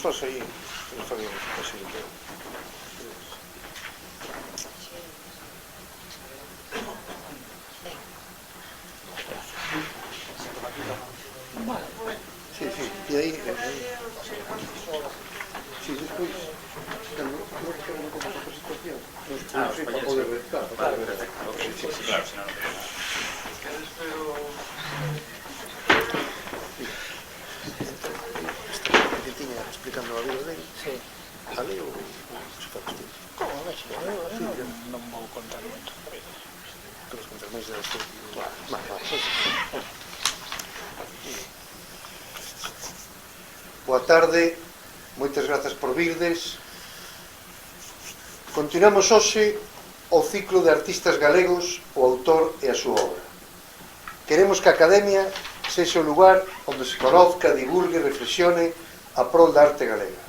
faz aí, non fai así de todo. Sí, sí, e aí sí, despois cando non quero como a presentación nos ponemos aí para poder ver, claro, para poder ver. Claro, senón non pasa nada. Esta que tiña explicando a vida dele, vale, ou se faz ti? Como ves, eu non vou contar moito da vida. Todos contar máis da historia. Vale, boa tarde, moitas grazas por virdes. Continuamos hoxe o ciclo de artistas galegos, o autor e a súa obra. Queremos que a Academia sexa o lugar onde se conozca, divulgue e reflexione a prol da arte galega.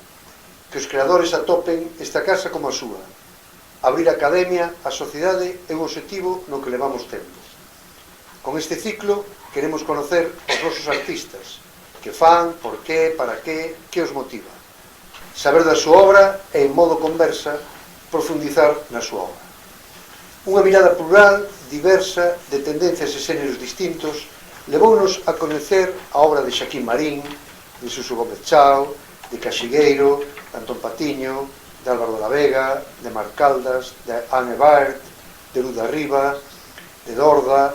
Que os creadores atopen esta casa como a súa. Abrir a Academia á sociedade é un obxectivo no que levamos tempo. Con este ciclo queremos conocer os nosos artistas, que fan, por qué, para qué, que os motiva. Saber da súa obra e, en modo conversa, profundizar na súa obra. Unha mirada plural, diversa, de tendencias e xéneros distintos, levounos a conocer a obra de Xaquín Marín, de Suso Gómez Chao, de Caxigueiro, de Antón Patiño, de Álvaro de la Vega, de Mar Caldas, de Anne Bart, de Luz da Riva, de Dorda,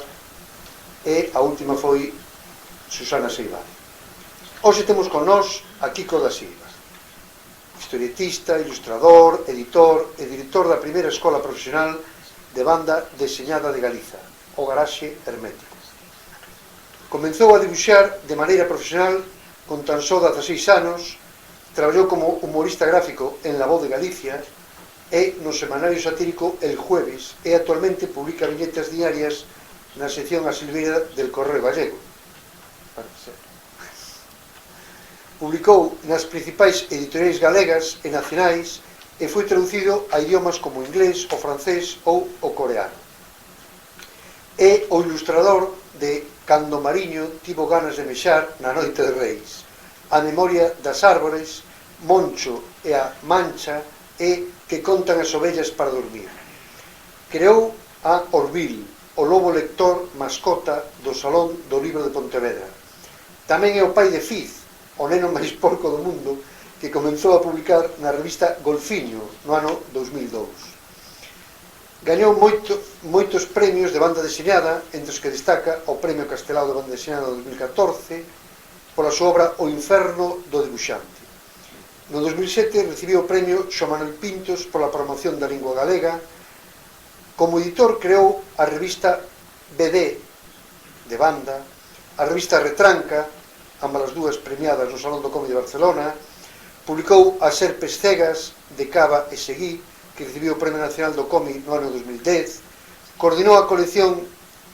e a última foi Susana Seiván. Hoxe temos con nós a Quico da Silva, historietista, ilustrador, editor e director da primeira escola profesional de banda deseñada de Galiza, o Garaxe Hermético. Comenzou a dibuixar de maneira profesional con tan só 16 anos, traballou como humorista gráfico en La Voz de Galicia e no semanario satírico El Jueves, e actualmente publica viñetas diarias na sección A Silveira del Correo Gallego. Publicou nas principais editoriais galegas e nacionais e foi traducido a idiomas como o inglés, o francés ou o coreano. É o ilustrador de Cando Mariño tivo ganas de mexar na Noite de Reis, A Memoria das Árbores, Moncho e a Mancha e Que contan as ovellas para dormir. Creou a Orville, o lobo lector mascota do Salón do Libro de Pontevedra. Tamén é o pai de Fiz, o neno máis porco do mundo, que comenzou a publicar na revista Golfiño no ano 2002. Gañou moitos premios de banda deseñada, entre os que destaca o Premio Castelao de Banda Deseñada 2014 pola súa obra O Inferno do Dibuixante. No 2007 recibiu o Premio Xoán Manuel Pintos pola promoción da lingua galega. Como editor creou a revista BD de banda, a revista Retranca, ambas as dúas premiadas no Salón do Cómic de Barcelona. Publicou As Serpes Cegas, de Cava e Seguí, que recibiu o Premio Nacional do Cómic no ano 2010. Coordinou a colección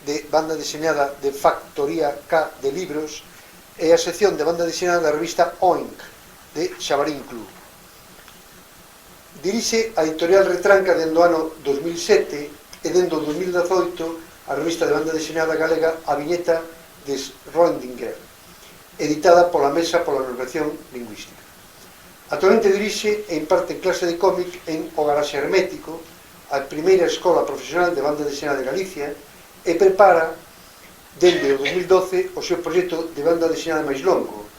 de banda deseñada de Factoría K de libros e a sección de banda deseñada da revista Oink, de Xabarín Club. Dirixe a editorial Retranca dende o ano 2007 e dende o 2018 a revista de banda deseñada galega A Viñeta de Rondinger, editada pola Mesa pola Normación Lingüística. Actualmente dirixe e imparte clase de cómic en O Garaxe Hermético, a primeira escola profesional de banda deseñada de Galicia, e prepara, dende o 2012, o seu proxecto de banda deseñada máis longo,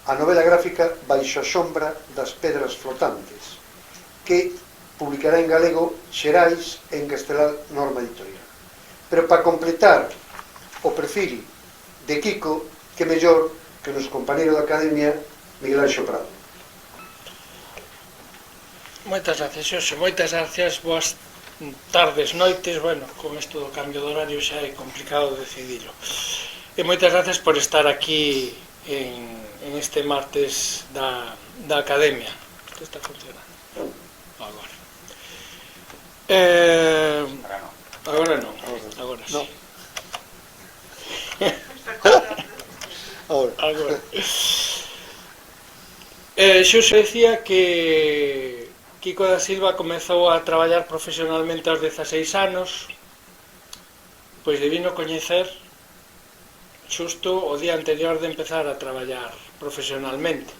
a novela gráfica Baixo a sombra das pedras flotantes, que publicará en galego Xerais e en castelán Norma Editorial. Pero para completar o perfil de Quico, que mellor que o noso compañeiro da Academia, Miguel Anxo Prado. Moitas gracias, Xosé, moitas gracias, boas tardes, noites. Bueno, con isto do cambio de horario xa é complicado decidilo. E moitas gracias por estar aquí en este martes da Academia. Isto está funcionando agora. Agora non, agora sí. Agora. Xosé decía que Quico da Silva comezou a traballar profesionalmente aos 16 anos, pois devino coñecer xusto o día anterior de empezar a traballar profesionalmente.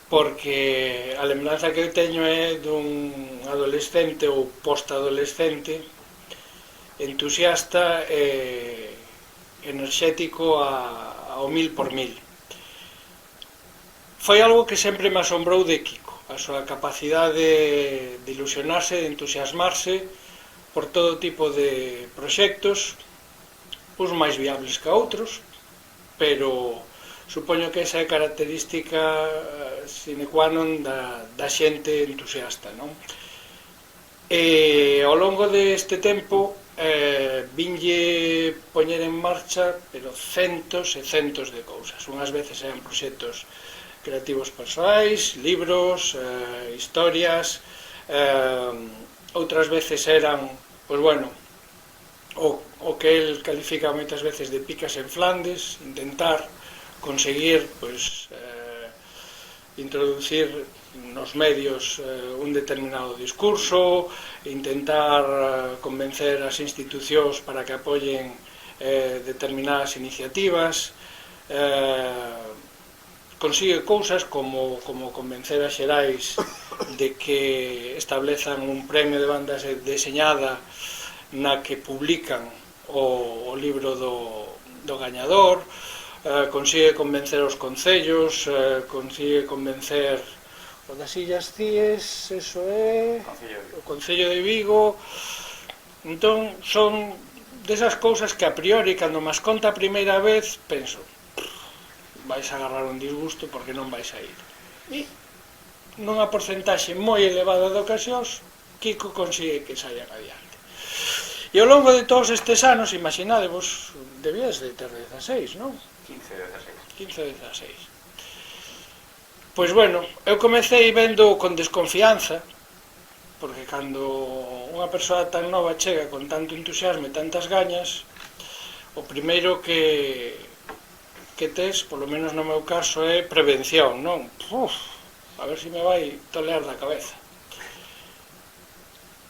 porque a lembranza que eu teño é dun adolescente ou post-adolescente entusiasta e enerxético ao 1000%. Foi algo que sempre me asombrou de Kiko, a súa capacidade de ilusionarse, de entusiasmarse por todo tipo de proxectos, uns máis viables que outros, pero supoño que esa é característica sine qua non da xente entusiasta, non? E ao longo deste tempo vinlle poñer en marcha pero centos e centos de cousas. Unhas veces eran proxectos creativos persoais, libros, historias, outras veces eran, pois bueno, o que el califica moitas veces de picas en Flandes, intentar conseguir pois introducir nos medios un determinado discurso, intentar convencer as institucións para que apoyen determinadas iniciativas, consigue cousas como convencer a Xerais de que establezan un premio de banda deseñada na que publican o libro do gañador, consigue convencer os concellos, consigue convencer o das Illas Cíes, eso é o Concello de Vigo. Entón son desas cousas que a priori cando mas conta a primeira vez penso, vais a agarrar un disgusto porque non vais a ir. E nunha porcentaxe moi elevada de ocasións Kiko consigue que saian adiante. E ao longo de todos estes anos, imaginadevos, debías de ter 16, non? 15 ou 16. Pois bueno, eu comecei vendo con desconfianza, porque cando unha persoa tan nova chega con tanto entusiasmo e tantas gañas, o primeiro que tes, polo menos no meu caso, é prevención, non? A ver se me vai tolear da cabeza.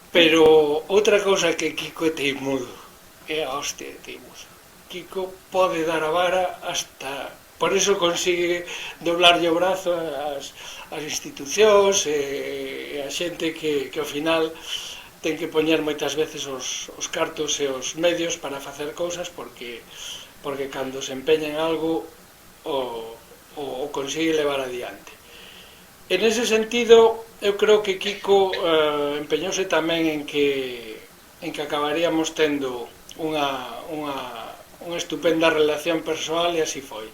Pero outra cousa que Kiko é teimudo, é a hostia de teimudo. Kiko pode dar a vara hasta... Por iso consigue doblarlle o brazo ás institucións e a xente que ao final ten que poñer moitas veces os cartos e os medios para facer cousas porque cando se empeña en algo o consigue levar adiante. En ese sentido, eu creo que Kiko empeñouse tamén en que acabaríamos tendo unha estupenda relación persoal e así foi.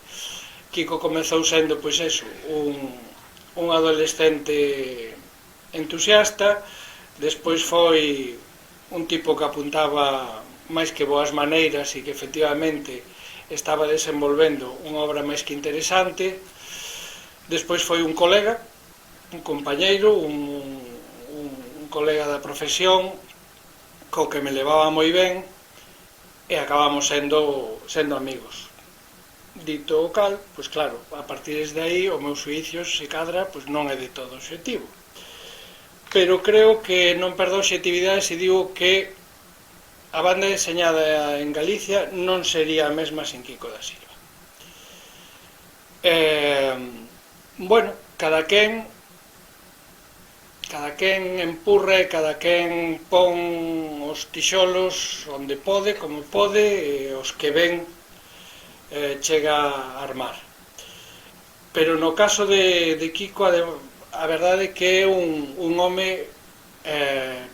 Kiko comezou sendo, pois eso, un adolescente entusiasta, despois foi un tipo que apuntaba máis que boas maneiras e que efectivamente estaba desenvolvendo unha obra máis que interesante. Despois foi un colega, un compañeiro, un colega da profesión co que me levaba moi ben e acabamos sendo amigos. Dito o cal, pois claro, a partir de aí o meu suicio se cadra pois non é de todo obxectivo. Pero creo que non perdo obxectividade se digo que a banda deseñada en Galicia non sería a mesma sin Kiko da Silva. Bueno, cada quen empurra e cada quen pon os tixolos onde pode, como pode, e os que ven chega a armar. Pero no caso de Kiko, a verdade é que é un home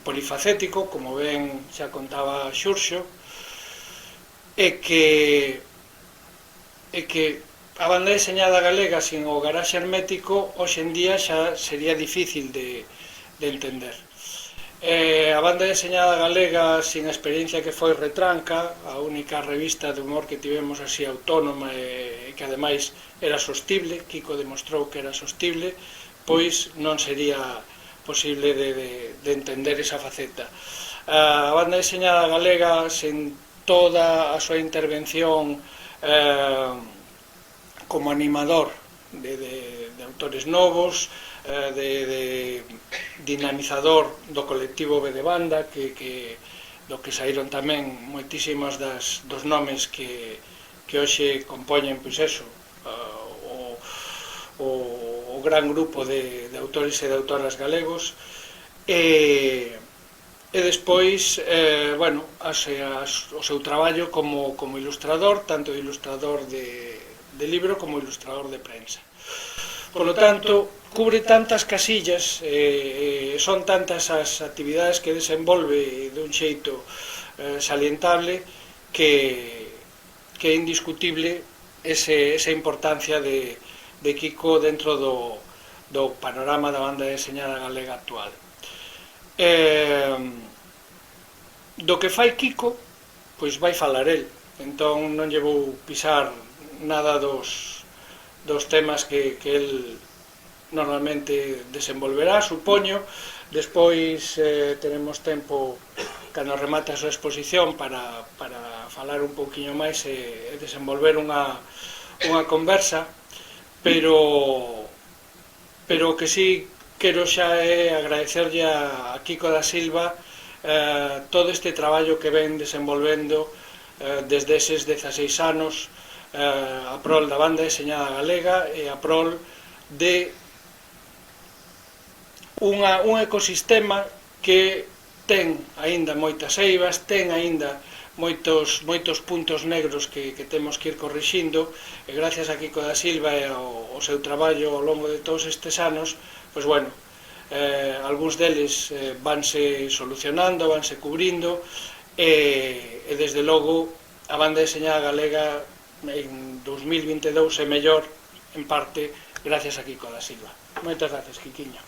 polifacético, como ben xa contaba Xurxo, e que a banda deseñada galega sin o garaxe hermético hoxe en día xa sería difícil de entender. A banda deseñada galega sin a experiencia que foi Retranca, a única revista de humor que tivemos así autónoma e que ademais era sostible, Kiko demostrou que era sostible, pois non sería posible de entender esa faceta. A banda deseñada galega sen toda a súa intervención como animador de autores novos, de dinamizador do colectivo B de Banda, do que saíron tamén moitísimos dos nomes que hoxe compoñen, pois eso, o gran grupo de autores e de autoras galegos, e despois, bueno, o seu traballo como ilustrador, tanto ilustrador de libro como ilustrador de prensa. Por lo tanto, cubre tantas casillas, son tantas as actividades que desenvolve dun xeito salientable que é indiscutible esa importancia de Kiko dentro do panorama da banda deseñada galega actual. Do que fai Kiko, pois vai falar el, entón non lle vou pisar nada dos temas que el normalmente desenvolverá, supoño. Despois teremos tempo cando remate a súa exposición para falar un pouquiño máis e desenvolver unha conversa, pero o que sí quero xa é agradecerlle a Kiko da Silva todo este traballo que ven desenvolvendo desde eses 16 anos a prol da banda deseñada galega e a prol de un ecosistema que ten aínda moitas eivas, ten aínda moitos puntos negros que temos que ir corrixindo, e gracias a Kiko da Silva e ao seu traballo ao longo de todos estes anos, pois bueno, algúns deles vanse solucionando, vanse cubrindo, e desde logo a banda deseñada galega en 2022 é mellor, en parte, gracias a Kiko da Silva. Moitas gracias, Kikiño.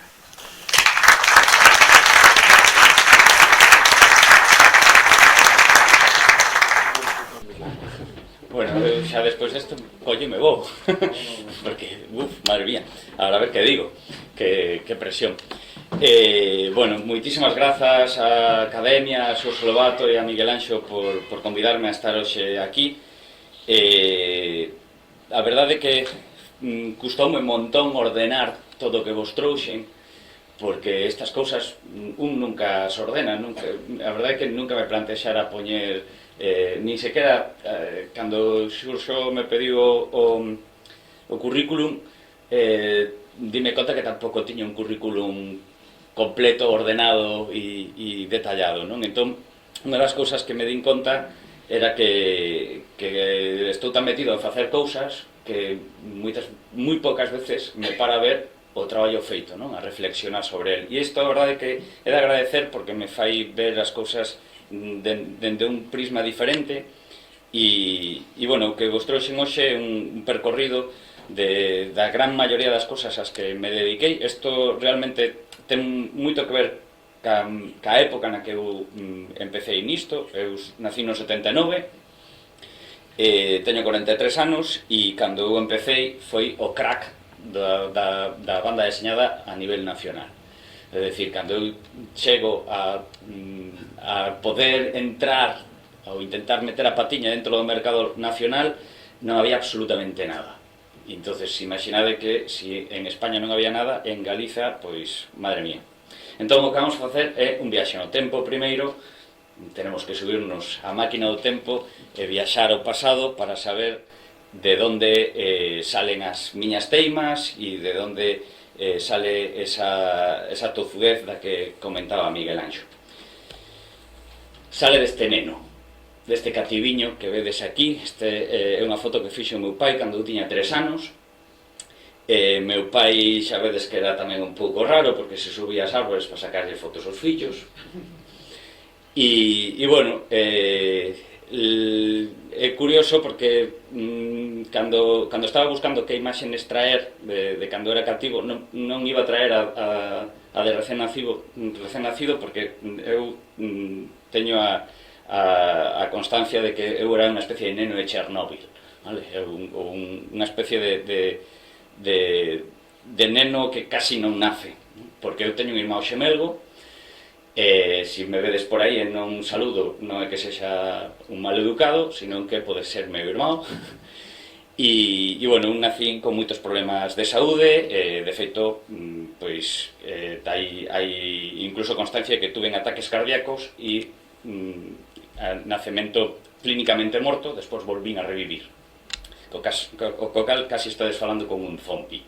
Bueno, xa despois desto, colle me vou. Porque, madre mía, ahora a ver que digo, que presión. Bueno, moitísimas grazas á Academia, a Xos Lobato e a Miguel Anxo por convidarme a estar hoxe aquí. A verdade é que custoume un montón ordenar todo o que vos trouxen, porque estas cousas nunca se ordenan, a verdade é que nunca me plantexara poñer ni sequera cando Xurxo me pediu o currículum, dime conta que tampouco tiña un currículum completo, ordenado e detallado, non? Entón, unha das cousas que me din conta era que estou tan metido en facer cousas que moi poucas veces me para a ver o traballo feito, non? A reflexionar sobre el. E isto, a verdade, que é de agradecer porque me fai ver as cousas dende un prisma diferente e bueno, o que vos trouxen hoxe é un percorrido da gran maioría das cousas ás que me dediquei. Isto realmente ten moito que ver ca época na que eu empecéi nisto. Eu nací no 79, teño 43 anos e cando eu empecéi foi o crack da banda deseñada a nivel nacional. É dicir, cando eu chego a poder entrar ou intentar meter a patiña dentro do mercado nacional, non había absolutamente nada. E entonces, imaginade que se en España non había nada, en Galiza, pois, madre mía. Entón, o que vamos a facer é un viaxe no tempo primeiro. Tenemos que subirnos á máquina do tempo e viaxar ao pasado para saber de onde salen as miñas teimas e de onde sale esa tozudez da que comentaba Miguel Anxo. Sale deste neno, deste cativiño que vedes aquí. Este é unha foto que fixo o meu pai cando eu tiña 3 anos. Meu pai xa vedes que era tamén un pouco raro porque se subía ás árbores para sacarlle fotos aos fillos. E bueno, é curioso porque cando estaba buscando que imaxen extraer de cando era cativo, non iba a traer a de recén nacido porque eu teño a constancia de que eu era unha especie de neno de Chernóbil, vale? Unha especie de neno que casi non nace, porque eu teño un irmão xemelgo. Se me vedes por aí e non saludo, non é que sexa un mal educado, senón que pode ser meu irmão. E bueno, un nacín con moitos problemas de saúde, de feito, pois, hai incluso constancia que tuven ataques cardíacos e nacemento clínicamente morto, despois volvín a revivir. Co cal casi estades falando con un zombi.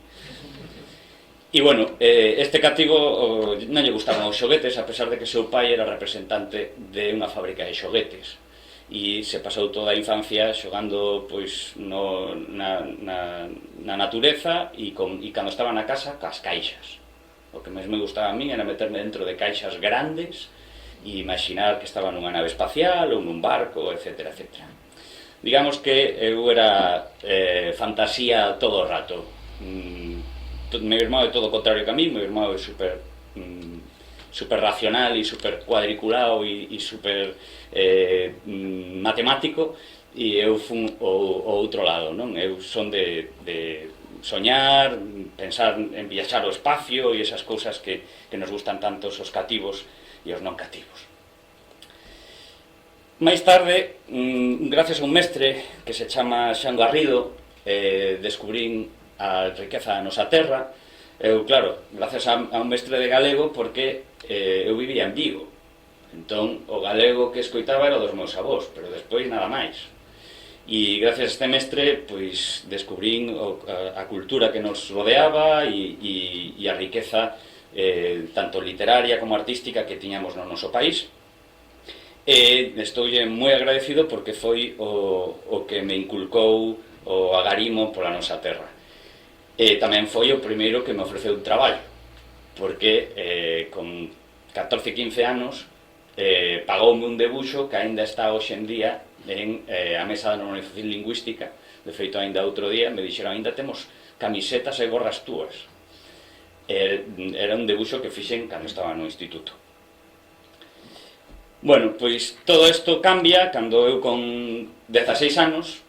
E, bueno, este cativo non lle gustaban os xoguetes, a pesar de que seu pai era representante de unha fábrica de xoguetes. E se pasou toda a infancia xogando pois, na natureza e cando estaba na casa, cas caixas. O que máis me gustaba a mí era meterme dentro de caixas grandes e imaginar que estaba nunha nave espacial ou nun barco, etc. Digamos que eu era fantasía todo o rato. Meu irmão é todo o contrario que a mí, meu irmão é super racional e super cuadriculado e super matemático, e eu fun o outro lado, non? Eu son de soñar, pensar en viaxar ao espacio e esas cousas que nos gustan tanto os cativos e os non cativos. Máis tarde, gracias a un mestre que se chama Xan Garrido, descubrín a riqueza da nosa terra. Eu, claro, gracias a un mestre de galego, porque eu vivía en Vigo. Entón, o galego que escoitaba era dos meus avós, pero despois nada máis. E gracias a este mestre, pois, descubrín a cultura que nos rodeaba e a riqueza tanto literaria como artística que tiñamos no noso país. E estoulle moi agradecido porque foi o que me inculcou o agarimo pola nosa terra. E tamén foi o primeiro que me ofreceu un traballo, porque con 14-15 anos pagoume un debuxo que aínda está hoxe en día en a mesa de normalización lingüística. De feito, aínda outro día me dixeron: aínda temos camisetas e gorras túas. Era un debuxo que fixen cando estaba no instituto. Bueno, pois todo isto cambia cando eu con 16 anos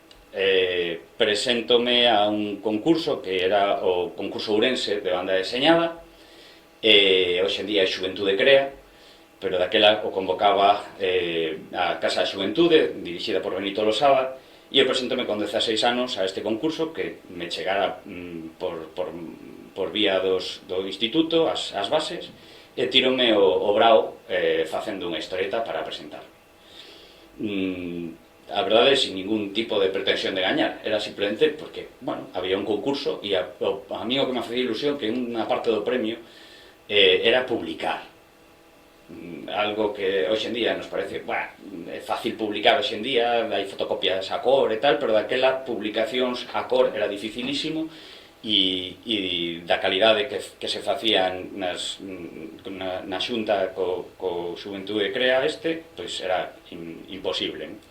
preséntome a un concurso que era o concurso ourense de banda deseñada. Hoxe en día é Xuventude Crea, pero daquela o convocaba a Casa da Xuventude, dirixida por Benito Losada, e eu preséntome con 16 anos a este concurso que me chegara por vía do instituto, as bases, e tirome o brao facendo unha historieta para presentar. A verdade, sin ningún tipo de pretensión de gañar, era simplemente porque, bueno, había un concurso e a mí o que me facía ilusión que unha parte do premio era publicar. Algo que hoxe en día nos parece, bueno, é fácil publicar hoxe en día, hai fotocopias a cor e tal, pero daquela publicacións a cor era dificilísimo e da calidade que se facían na xunta co Xuventude Crea pois era imposible.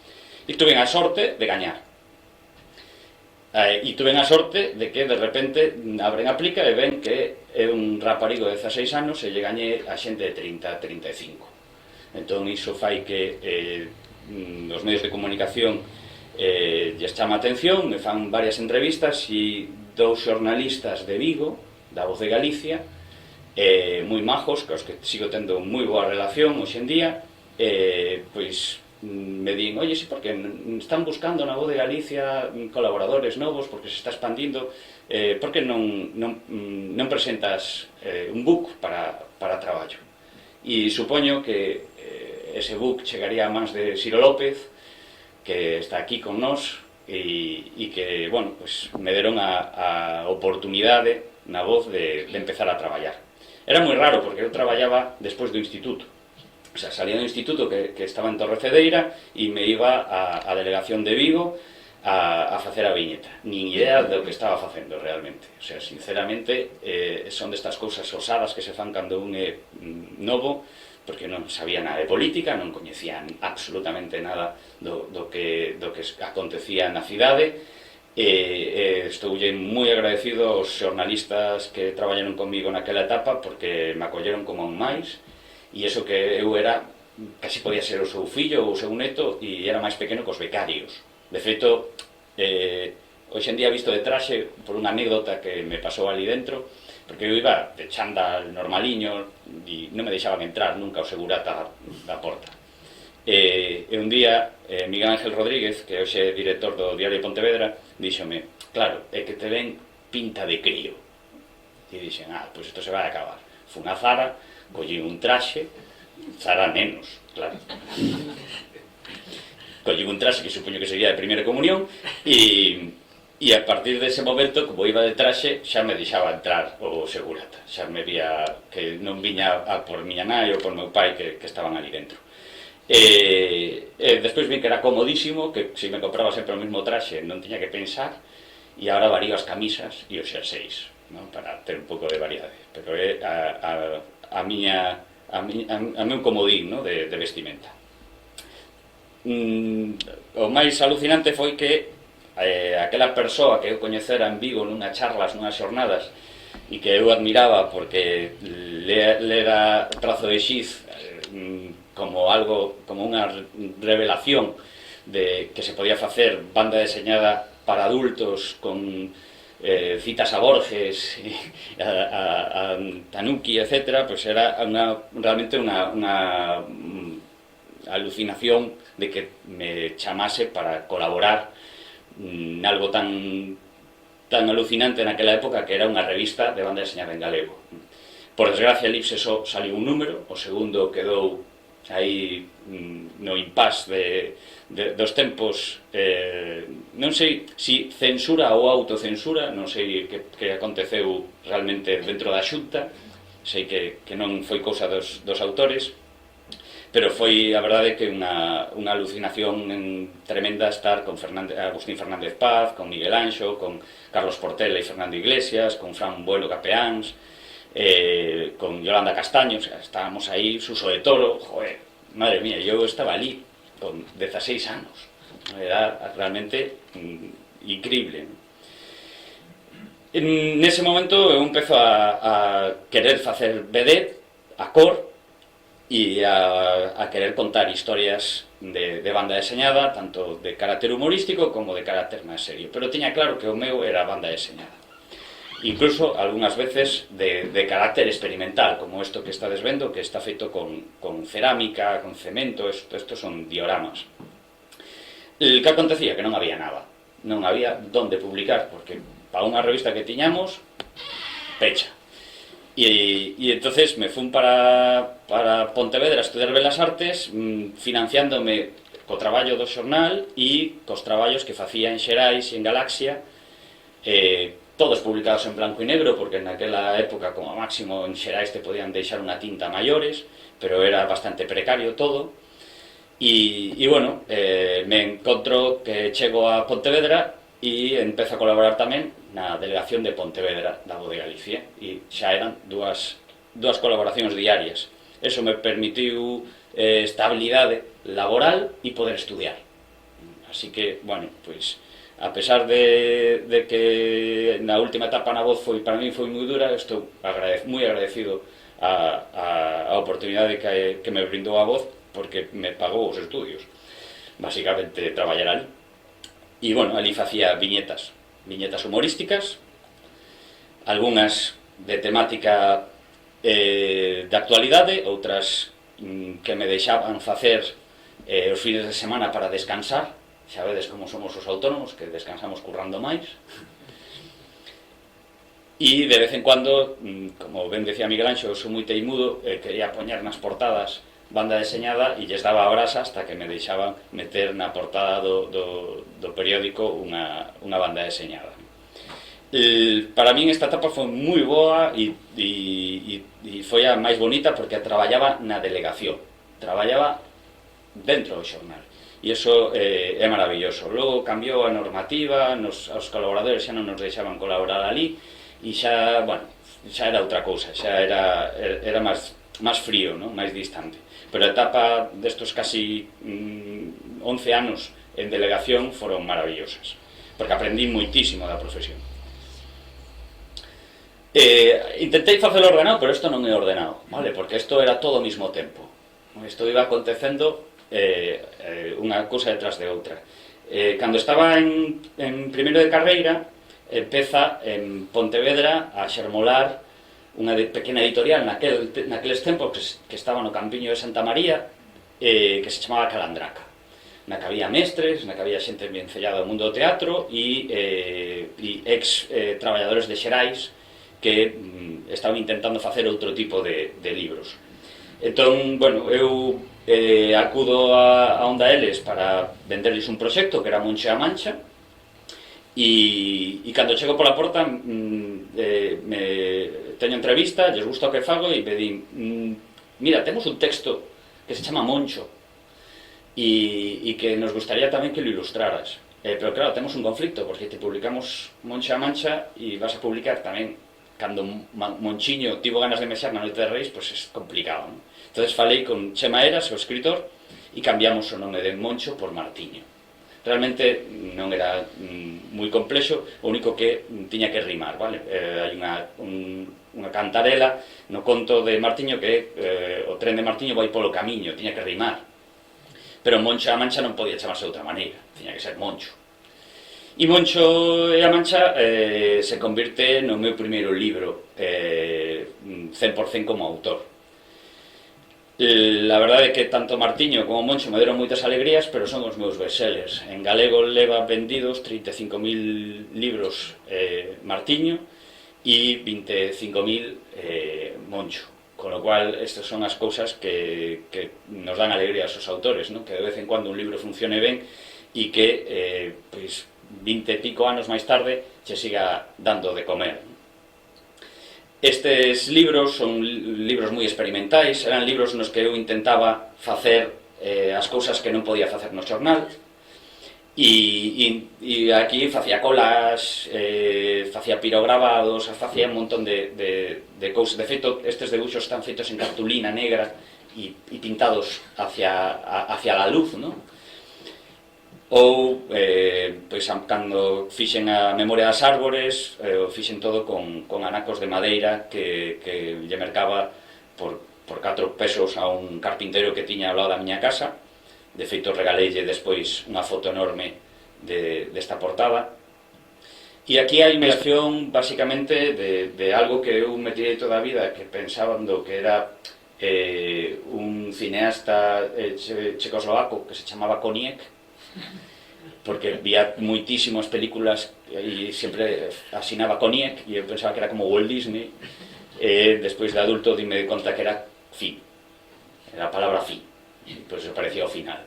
E tuve a sorte de gañar. E tuve a sorte de que de repente abren a plica e ven que é un raparigo de 16 anos e lle gañe a xente de 30-35. Entón iso fai que os medios de comunicación lles chama a atención, me fan varias entrevistas e dous xornalistas de Vigo, da Voz de Galicia, moi majos, que os que sigo tendo moi boa relación hoxe en día, pois me din: oye, si, porque están buscando na Voz de Galicia colaboradores novos, porque se está expandindo, por que non presentas un book para traballo? E supoño que ese book chegaría a mans de Ciro López, que está aquí con nós, e que, bueno, pues me deron a oportunidade na Voz de empezar a traballar. Era moi raro, porque eu traballaba despois do instituto. O sea, salía do instituto que estaba en Torrecedeira e me iba a delegación de Vigo a facer a viñeta. Nin idea do que estaba facendo realmente. O sea, sinceramente, son destas cousas osadas que se fan cando un é novo, porque non sabía nada de política, non coñecían absolutamente nada do que acontecía na cidade. Estoulle moi agradecido aos xornalistas que traballaron comigo naquela etapa, porque me acolleron como un máis. E iso que eu era, casi podía ser o seu fillo ou o seu neto, e era máis pequeno que os becarios. De feito, hoxe en día visto de traxe por unha anécdota que me pasou ali dentro, porque eu iba de chándal normaliño e non me deixaban entrar nunca o segurata da porta. E un día Miguel Ángel Rodríguez, que hoxe é director do Diario de Pontevedra, díxome: claro, é que te ven pinta de crío. E dixen: pois isto se vai a acabar. Fun a Zara, collí un traxe, Zara menos, claro. Collí un traxe que supoño que sería de primeira comunión, e E a partir dese momento, como iba de traxe, xa me deixaba entrar o segurata. Xa me vía que non viña a por miña nai ou por meu pai que estaban ali dentro. Despois vi que era comodísimo, que se me compraba sempre o mesmo traxe non tiña que pensar, e agora varío as camisas e os xerseis, non? Para ter un pouco de variedade. Pero é a meu comodín, non? de vestimenta. O máis alucinante foi que aquela persoa que eu coñecera en Vigo nunhas charlas, nunhas xornadas, e que eu admiraba porque lera Trazo de Xiz como algo, como unha revelación de que se podía facer banda deseñada para adultos con citas a Borges, a Tanuki, etc., pues era realmente unha alucinación de que me chamase para colaborar algo tan alucinante naquela época, que era unha revista de banda deseñada en galego. Por desgracia, el Ipse só saliu un número, o segundo quedou aí no impás dos tempos, non sei se censura ou autocensura, non sei que aconteceu realmente dentro da Xunta, sei que non foi cousa dos autores, pero foi, a verdade, que unha alucinación tremenda estar con Agustín Fernández Paz, con Miguel Anxo, con Carlos Portela e Fernando Iglesias, con Fran Buelo Capeáns, con Yolanda Castaño. O sea, estábamos aí, Suso de Toro, joder, madre mía, eu estaba ali con 16 anos, era realmente increíble. Nese momento eu empezo a querer facer vedette, a cor, e a querer contar historias de banda deseñada, tanto de carácter humorístico como de carácter máis serio, pero tiña claro que o meu era banda deseñada, incluso algunhas veces de carácter experimental, como isto que estades vendo, que está feito con cerámica, con cemento. Estos son dioramas. El que acontecía que non había nada, non había donde publicar, porque para unha revista que tiñamos, pecha. E entonces me fun para Pontevedra a estudiar Belas Artes, financiándome co traballo do xornal e cos traballos que facía en Xerais e en Galaxia, todos publicados en blanco e negro, porque naquela época, como máximo, en Xerais te podían deixar unha tinta maiores, pero era bastante precario todo. E bueno, me encontro que chego a Pontevedra e empezo a colaborar tamén na delegación de Pontevedra da Voz de Galicia, e xa eran dúas colaboracións diarias. Eso me permitiu estabilidade laboral e poder estudiar. Así que, bueno, pois, a pesar de que na última etapa na Voz para mí foi moi dura, estou moi agradecido a oportunidade que me brindou a Voz, porque me pagou os estudios, basicamente traballar ali. E, bueno, ali facía viñetas humorísticas, algunhas de temática de actualidade, outras que me deixaban facer os fines de semana para descansar. Xa vedes como somos os autónomos, que descansamos currando máis. E de vez en cuando, como ben decía Miguel Anxo, eu sou moi teimudo, quería poñer nas portadas banda deseñada e lles daba a brasa hasta que me deixaban meter na portada do periódico unha banda deseñada. Para min esta etapa foi moi boa e foi a máis bonita, porque traballaba na delegación, traballaba dentro do xornal, e iso é maravilloso. Logo cambiou a normativa, os colaboradores xa non nos deixaban colaborar ali, e xa, bueno, xa era outra cousa, xa era máis frío, non? Máis distante. Pero a etapa destos casi 11 anos en delegación foron maravillosas, porque aprendí moitísimo da profesión. Intentei facelo ordenado, pero isto non é ordenado, vale? Porque isto era todo ao mesmo tempo. Isto iba acontecendo unha cousa detrás de outra. Cando estaba en primeiro de carreira, empeza en Pontevedra a xermolar unha pequena editorial naqueles tempos que estaba no Campiño de Santa María, que se chamaba Calandraca, na que había mestres, na que había xente vencellada ao mundo do teatro e ex traballadores de Xerais que estaban intentando facer outro tipo de libros. Entón, bueno, eu acudo a onda eles para venderles un proxecto que era Monche a Mancha, E cando chego pola porta teño entrevista, lles gusta o que fago e me din, mira, temos un texto que se chama Moncho e que nos gustaría tamén que lo ilustraras, pero claro, temos un conflicto porque te publicamos Moncha a Mancha e vas a publicar tamén cando Monchiño tivo ganas de mexer na Noite de Reis, pois é complicado, non? Entonces falei con Chema Eras, o escritor, e cambiamos o nome de Moncho por Martiño. Realmente non era moi complexo, o único que tiña que rimar, vale? Hai unha cantarela no conto de Martiño que o tren de Martiño vai polo camiño, tiña que rimar. Pero Moncha a Mancha non podía chamarse de outra maneira, tiña que ser Moncho. E Moncho e a Mancha se convirte no meu primeiro libro 100% como autor. La verdade é que tanto Martiño como Moncho me deron moitas alegrías, pero son os meus bestsellers. En galego leva vendidos 35.000 libros Martiño e 25.000 Moncho. Con lo cual, estas son as cousas que nos dan alegrías aos autores, ¿no? Que de vez en cuando un libro funcione ben e que, pois, 20 e pico anos máis tarde, che siga dando de comer. Estes libros son libros moi experimentais, eran libros nos que eu intentaba facer as cousas que non podía facer no xornal, e aquí facía colas, facía pirograbados, facía un montón de cousas. De feito, estes debuxos están feitos en cartulina negra e pintados hacia a luz, non? Ou, pois, cando fixen a Memoria das Árbores, fixen todo con anacos de madeira que lle mercaba por 4 pesos a un carpintero que tiña ao lado da miña casa. De feito, regaleille despois unha foto enorme desta portada. E aquí hai unha acción, basicamente, de algo que eu me tirei toda a vida, que pensando que era un cineasta checoslovaco que se chamaba Koniek, porque vía moitísimas películas e sempre asinaba Koniek e eu pensaba que era como Walt Disney. Despois de adulto dime conta que era Fi, era a palabra Fi, e pois eso parecía ao final.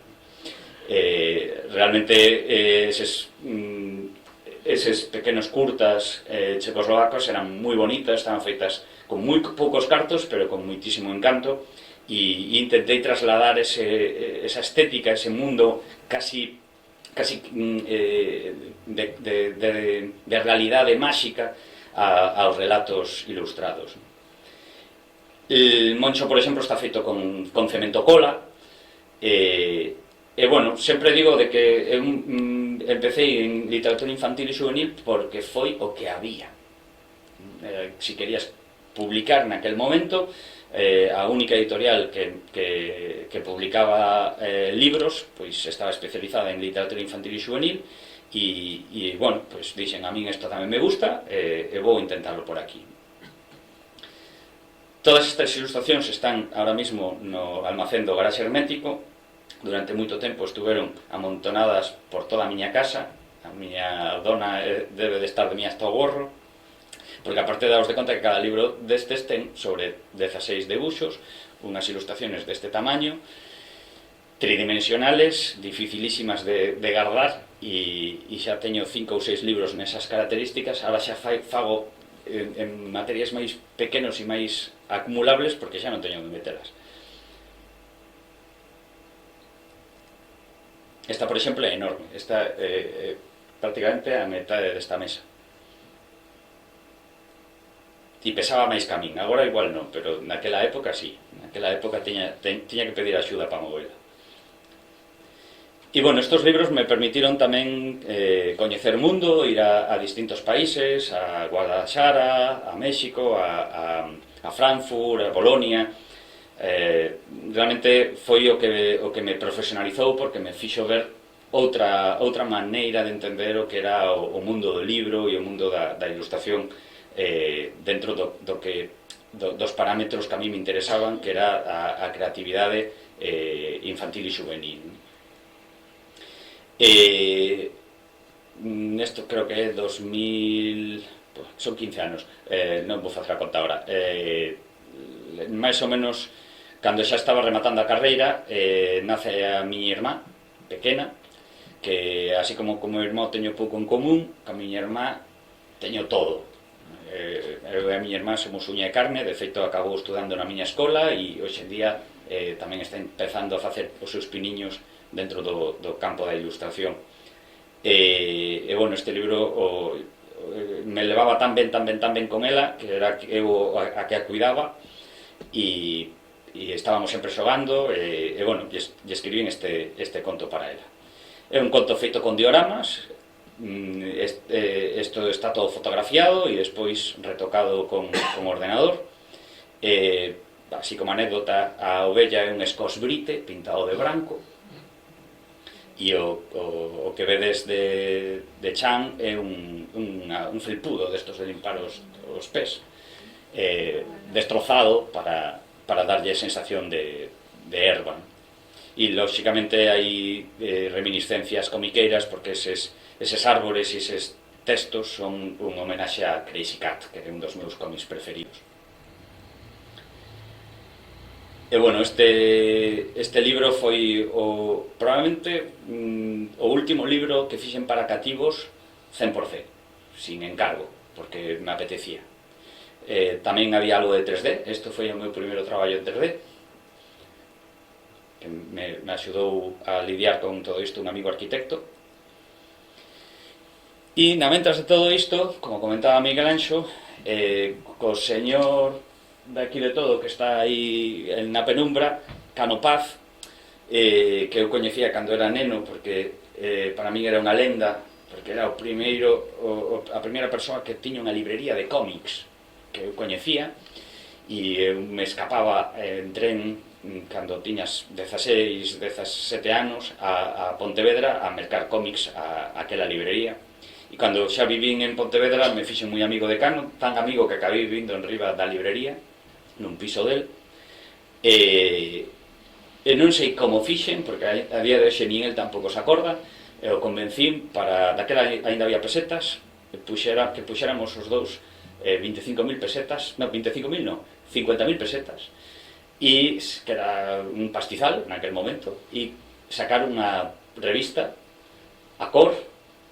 Realmente eses pequenos curtas checoslovacos eran moi bonitas, estaban feitas con moi poucos cartos pero con moitísimo encanto, e intentei trasladar esa estética, ese mundo casi de realidade máxica aos relatos ilustrados. El Moncho, por exemplo, está feito con cemento cola, e bueno, sempre digo de que eu empecé en literatura infantil e juvenil porque foi o que había. Si querías publicar naquel momento, a única editorial que publicaba libros, pois estaba especializada en literatura infantil e juvenil, e bueno, pois dixen, a min isto tamén me gusta, e vou intentarlo por aquí. Todas estas ilustracións están ahora mismo no almacén do Garaxe Hermético. Durante moito tempo estuveron amontonadas por toda a miña casa. A miña dona debe de estar de mí hasta o gorro, porque aparte daos de conta que cada libro destes ten sobre 16 debuxos, unhas ilustraciones deste tamaño, tridimensionales, dificilísimas de guardar, e xa teño 5 ou 6 libros nesas características. Ahora xa fago en materiais máis pequenos e máis acumulables, porque xa non teño onde metelas. Esta, por exemplo, é enorme. Esta é prácticamente a metade desta mesa. E pesaba máis que a min, agora igual non, pero naquela época sí, naquela época tiña que pedir axuda para movela. E bueno, estos libros me permitiron tamén coñecer o mundo, ir a distintos países, a Guadalajara, a México, a Frankfurt, a Bolonia. Realmente foi o que me profesionalizou, porque me fixo ver outra maneira de entender o que era o mundo do libro e o mundo da ilustración, dentro dos parámetros que a mí me interesaban, que era a creatividade infantil e juvenil. Isto creo que é 2000, son 15 anos, non vou facer a conta agora, máis ou menos cando xa estaba rematando a carreira, nace a miña irmá pequena, que así como o meu irmão teño pouco en común, ca miña irmá teño todo. Eu e a miña irmá somos uña e carne, de feito acabou estudando na miña escola e hoxe en día tamén está empezando a facer os seus piniños dentro do campo da ilustración. Bueno, este libro me levaba tan ben con ela, que era eu a que a cuidaba, e estábamos sempre xogando, bueno, e escribín este conto para ela. É un conto feito con dioramas, isto está todo fotografiado e despois retocado con ordenador. Así como anécdota, a ovella é un Scotch Brite pintado de branco, e o que vedes de Chan é un felpudo destos de limpar os pés, destrozado para darlle sensación de erva. E lóxicamente hai reminiscencias comiqueiras, porque eses árbores e eses textos son un homenaxe a Crazy Cat, que é un dos meus cómics preferidos. E bueno, este libro foi probablemente o último libro que fixen para cativos 100%, sin encargo, porque me apetecía. Tamén había algo de 3D, isto foi o meu primeiro traballo en 3D, que me axudou a lidiar con todo isto un amigo arquitecto. E na mentras de todo isto, como comentaba Miguel Anxo, co señor daqui de todo que está aí na penumbra, Cano Paz, que eu coñecía cando era neno, porque para min era unha lenda, porque era a primeira persoa que tiña unha librería de cómics que eu coñecía, e eu me escapaba en tren cando tiñas 16, 17 anos a Pontevedra a mercar cómics a aquela librería. E cando xa vivín en Pontevedra me fixen moi amigo de Cano, tan amigo que acabei vivindo en riba da librería, nun piso del, e non sei como fixen, porque a día de hoxe nin el tampouco se acorda, e o convencín para, daquela ainda había pesetas, que puxéramos os dous 25.000 pesetas, non, 25.000 non, 50.000 pesetas, e que era un pastizal naquel momento, e sacar unha revista a cor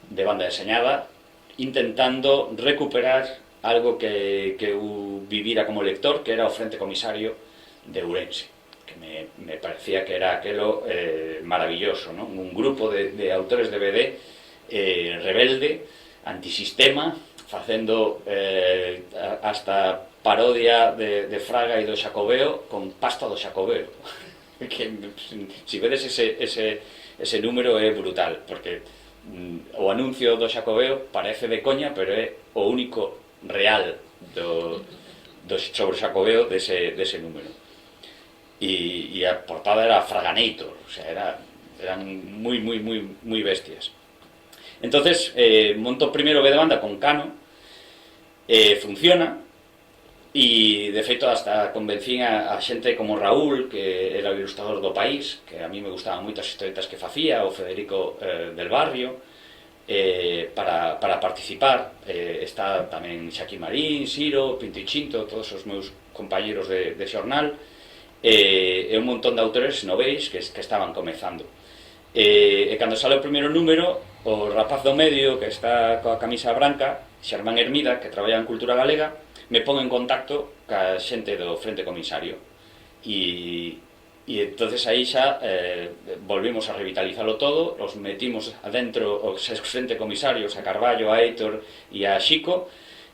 de banda deseñada, intentando recuperar algo que eu vivira como lector, que era o Frente Comisario de Ourense, que me parecía que era aquelo maravilloso, non? Un grupo de autores de BD rebelde, antisistema, facendo hasta parodia de Fraga e do Xacobeo con pasta do Xacobeo. Que, se vedes ese número é brutal, porque o anuncio do Xacobeo parece de coña, pero é o único real sobre o Xacobeo dese número. E a portada era Fraganator, o sea, eran moi bestias. Entonces, monto primeiro B de banda con Cano, funciona, e de feito hasta convencín a xente como Raúl, que era o ilustrador do País, que a mí me gustaban moito as historietas que facía, o Federico del Barrio, para participar. Está tamén Xaquín Marín, Siro, Pinto e Chinto, todos os meus compañeros de xornal, e un montón de autores noveis que estaban comezando. E cando sale o primeiro número, o rapaz do medio, que está coa camisa branca, Xermán Hermida, que traballa en Cultura Galega, me pon en contacto ca xente do Frente Comisario, e entonces aí xa volvimos a revitalizalo todo, os metimos adentro os Frente Comisarios, a Carballo, a Héctor e a Xico,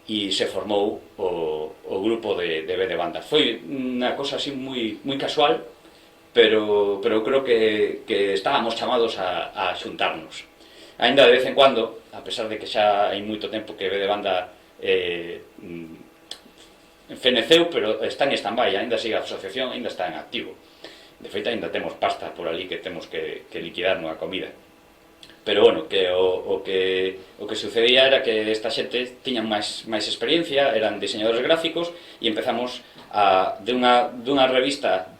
e se formou o grupo de B de banda. Foi unha cosa así moi casual, pero creo que estábamos chamados a xuntarnos. Ainda de vez en cuando, a pesar de que xa hai moito tempo que B de banda feneceu, pero está en stand-by, ainda sigue a asociación, ainda está en activo. De feito, ainda temos pasta por ali que temos que liquidar nunha comida. Pero, bueno, que o que sucedía era que esta xente tiñan máis experiencia, eran diseñadores gráficos, e empezamos dunha revista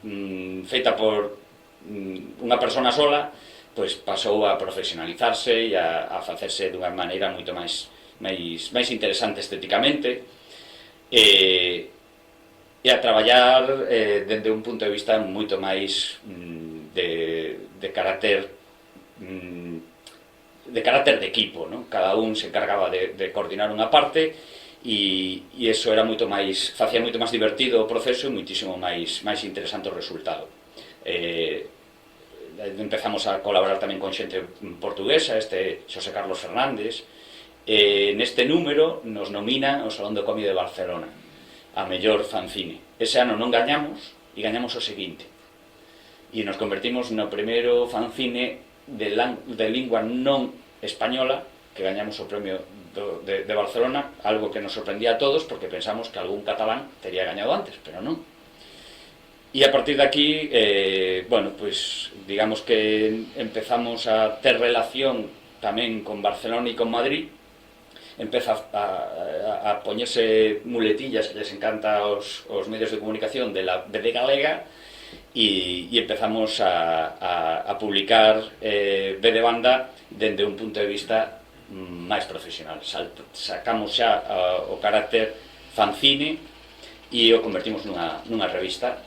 feita por unha persona sola, pois pasou a profesionalizarse e a facerse dunha maneira moito máis interesante estéticamente, e a traballar dende un punto de vista moito máis de carácter de carácter de equipo, ¿no? Cada un se encargaba de coordinar unha parte e eso era moito máis, facía moito máis divertido o proceso e moitísimo máis interesante o resultado. Empezamos a colaborar tamén con xente portuguesa, Xosé Carlos Fernández. Neste número nos nomina o Salón do Cómic de Barcelona a mellor fanzine. Ese ano non gañamos e gañamos o seguinte, e nos convertimos no primeiro fanzine de lingua non española que gañamos o premio de Barcelona, algo que nos sorprendía a todos porque pensamos que algún catalán tería gañado antes, pero non. E a partir de aquí, bueno, pues digamos que empezamos a ter relación tamén con Barcelona e con Madrid. Empeza a poñerse muletillas que les encanta aos medios de comunicación de la BD galega e empezamos a publicar BD Banda dende un punto de vista máis profesional. Sacamos xa o carácter fanzine e o convertimos nunha revista.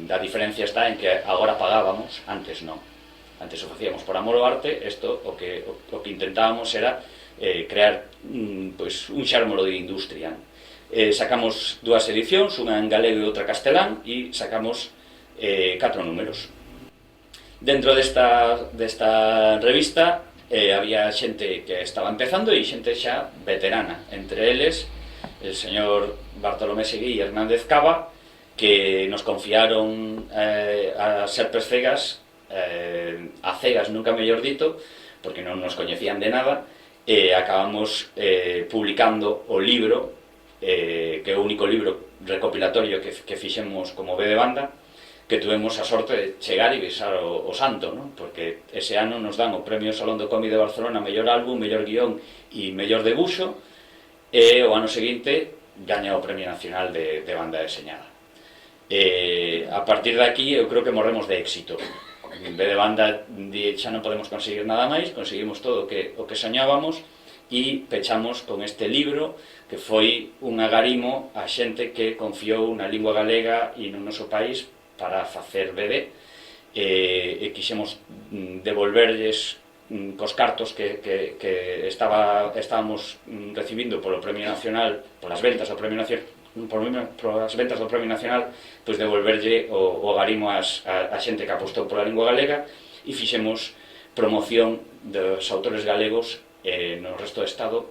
A diferencia está en que agora pagábamos, antes non. Antes o facíamos por amor ao arte. Isto o que intentábamos era crear pues, un xármolo de industria. Sacamos 2 edicións, unha en galego e outra castelán, e sacamos 4 números. Dentro desta revista había xente que estaba empezando e xente xa veterana, entre eles el señor Bartolomé Seguí e Hernández Cava, que nos confiaron a Serpes Cegas, a cegas nunca mellor dito, porque non nos coñecían de nada, e acabamos publicando o libro, que é o único libro recopilatorio que fixemos como BD Banda, que tuvemos a sorte de chegar e besar o santo, ¿no? Porque ese ano nos dan o premio Salón do Cómic de Barcelona mellor álbum, mellor guión e mellor debuxo, e o ano seguinte gaña o Premio Nacional de Banda Deseñada. A partir de aquí eu creo que morremos de éxito. En vez de Banda xa non podemos conseguir nada máis, conseguimos todo o que soñábamos e pechamos con este libro que foi un agarimo a xente que confiou na lingua galega e no noso país para facer BD, e quixemos devolverlles cos cartos que estábamos recibindo polo Premio Nacional, polas ventas do Premio Nacional, polas ventas do Premio Nacional, pois devolverlle o agarimo a xente que apostou pola lingua galega, e fixemos promoción dos autores galegos no resto do Estado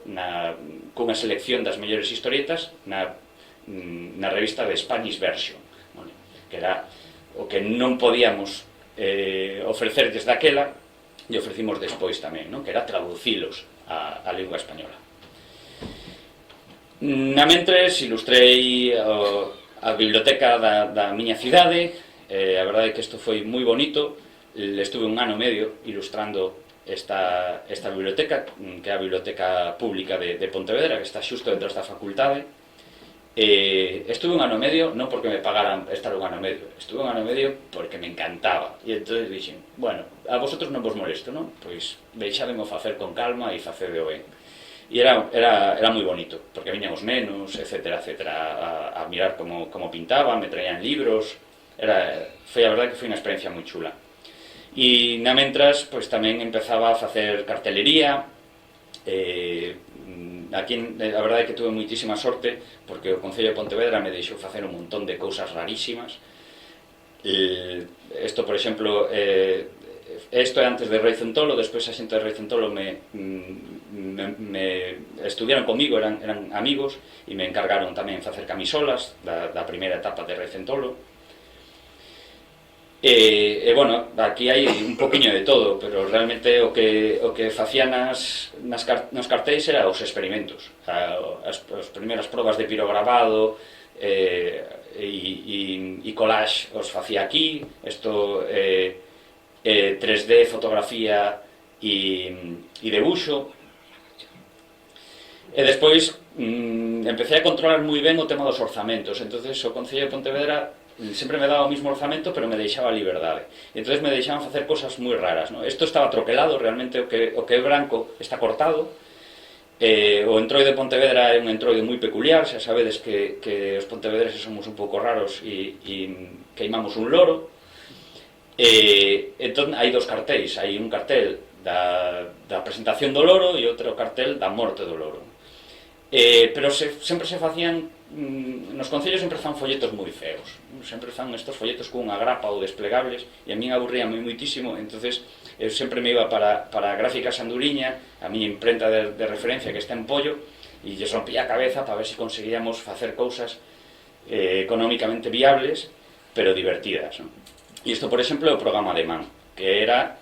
cunha selección das mellores historietas na revista de Spanish Version, que era o que non podíamos ofrecer desde aquela, e ofrecimos despois tamén, que era traducilos á lingua española. Na mentres ilustrei a biblioteca da miña cidade. A verdade é que isto foi moi bonito. Estuve un ano e medio ilustrando esta biblioteca, que é a Biblioteca Pública de Pontevedra, que está xusto dentro desta facultade. Estuve un ano e medio non porque me pagaran estar un ano e medio, estuve un ano e medio porque me encantaba, e entón dixen, bueno, a vosotros non vos molesto, non? Pois deixádemo facer con calma e facede o ben. E era moi bonito, porque viñan os nenos, etcétera, etcétera, a mirar como pintaban, me traían libros. Foi a verdade que foi unha experiencia moi chula. E na mentras, pois tamén empezaba a facer cartelería. Aquí a verdade é que tuve moitísima sorte, porque o Concello de Pontevedra me deixou facer un montón de cousas rarísimas. Isto, por exemplo, isto é antes de Rei Centolo. Despois a xente de Rei Centolo estudiaron comigo, eran amigos, e me encargaron tamén facer camisolas da primeira etapa de Rei Centolo. Bueno, aquí hai un poquinho de todo, pero realmente o que facían nos cartéis era os experimentos, as primeiras probas de pirograbado e collage os facía aquí. Isto 3D, fotografía e debuxo. E despois empecé a controlar moi ben o tema dos orzamentos. Entonces o Concello de Pontevedra sempre me daba o mismo orzamento, pero me deixaba liberdade. Entonces me deixaban facer cosas moi raras, ¿no? Isto estaba troquelado, realmente o que é branco está cortado. O entroide de Pontevedra é un entroide moi peculiar. Xa sabedes que os pontevedreses somos un pouco raros e queimamos un loro. Entón hai 2 cartéis. Hai un cartel da presentación do loro e outro cartel da morte do loro. Pero sempre se facían, nos concellos sempre fan folletos moi feos, sempre fan estos folletos cunha grapa ou desplegables, e a min aburríame moitísimo. Entonces eu sempre me iba para a Gráfica Sanduriña, a miña imprenta de referencia que está en Pollo, e lle rompía a cabeza para ver se conseguíamos facer cousas económicamente viables, pero divertidas, non? E isto, por exemplo, é o programa de Man, que era,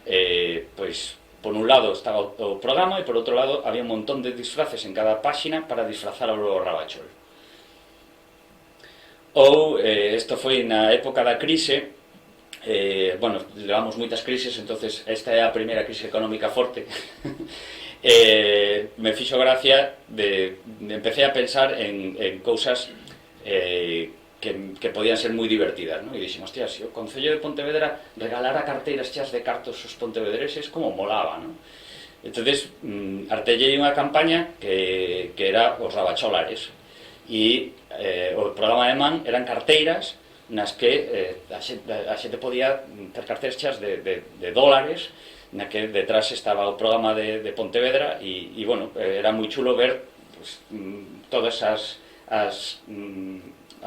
pois, por un lado estaba o programa e por outro lado había un montón de disfraces en cada páxina para disfrazar ao Loro Rabachol. Ou, isto foi na época da crise, bueno, levamos moitas crises, entonces esta é a primeira crise económica forte. Me fixo gracia empecé a pensar en cousas que podían ser moi divertidas, non? E dixen, hostia, se o Concello de Pontevedra regalara carteiras cheas de cartos aos pontevedreses, como molaba, non? Entonces, artellei unha campaña que era os rabacholares, e o programa de Man eran carteiras nas que a xente podía ter carteiras cheas de dólares, na que detrás estaba o programa de Pontevedra, e bueno, era moi chulo ver pues, todas as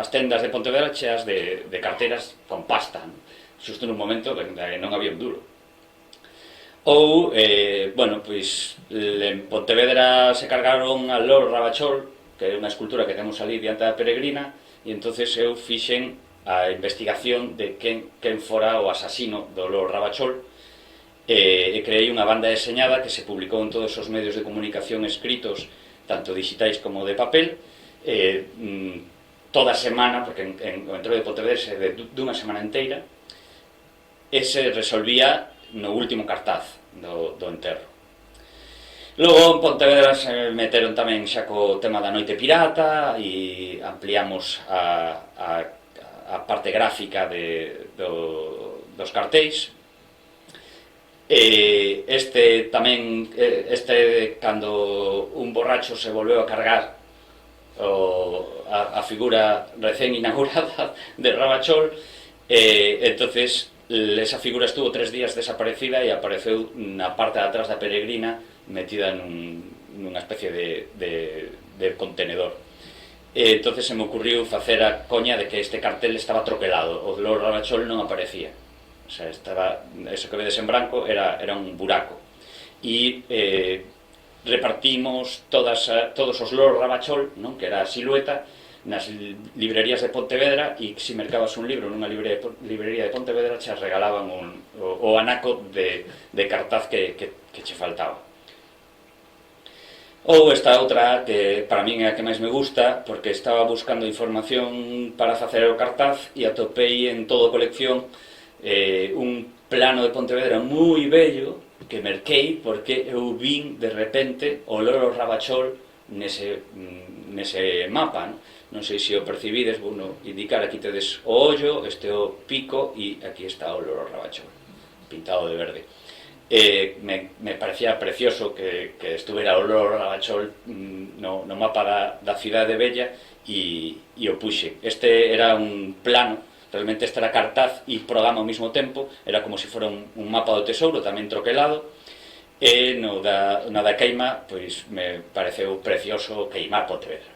tendas de Pontevedra cheas de carteiras con pasta, non? Xusto nun momento de que non había un duro. Ou, bueno, pois en Pontevedra se cargaron al Loro Rabachol, que é unha escultura que temos ali diante da peregrina, e entonces eu fixen a investigación de quen fora o asasino do Loro Rabachol, e creei unha banda deseñada que se publicou en todos os medios de comunicación escritos, tanto digitais como de papel, toda semana, porque o entroido de Pontevedra é dunha semana inteira, e se resolvía no último cartaz do enterro. Logo en Pontevedra se meteron tamén xa co tema da noite pirata e ampliamos a parte gráfica dos cartéis. Este tamén, cando un borracho se volveu a cargar a figura recén inaugurada de Rabachol, entonces esa figura estuvo 3 días desaparecida e apareceu na parte de atrás da peregrina metida nunha especie de contenedor. Entonces se me ocurriu facer a coña de que este cartel estaba troquelado, o Loro Rabachol non aparecía, o sea, eso que vedes en branco era un buraco, e repartimos todos os Loro Rabachol, non? Que era a silueta, nas librerías de Pontevedra, e se mercabas un libro nunha librería de Pontevedra che regalaban o anaco de cartaz que che faltaba. Ou esta outra, que para min é a que máis me gusta, porque estaba buscando información para facer o cartaz e atopei en todo colección un plano de Pontevedra moi bello que merquei porque eu vin de repente o Loro Rabachol nese mapa, non sei se o percibides, vou indicar, aquí tedes o ollo, este o pico e aquí está o Loro Rabachol pintado de verde. Me parecía precioso que estuvera o Loro Rabachol no mapa da cidade bella e o puxe. Este era un plano, realmente este era cartaz e programa ao mesmo tempo, era como se fora un mapa do tesouro, tamén troquelado, e no da queima, pois me pareceu precioso queimar Pontevedra,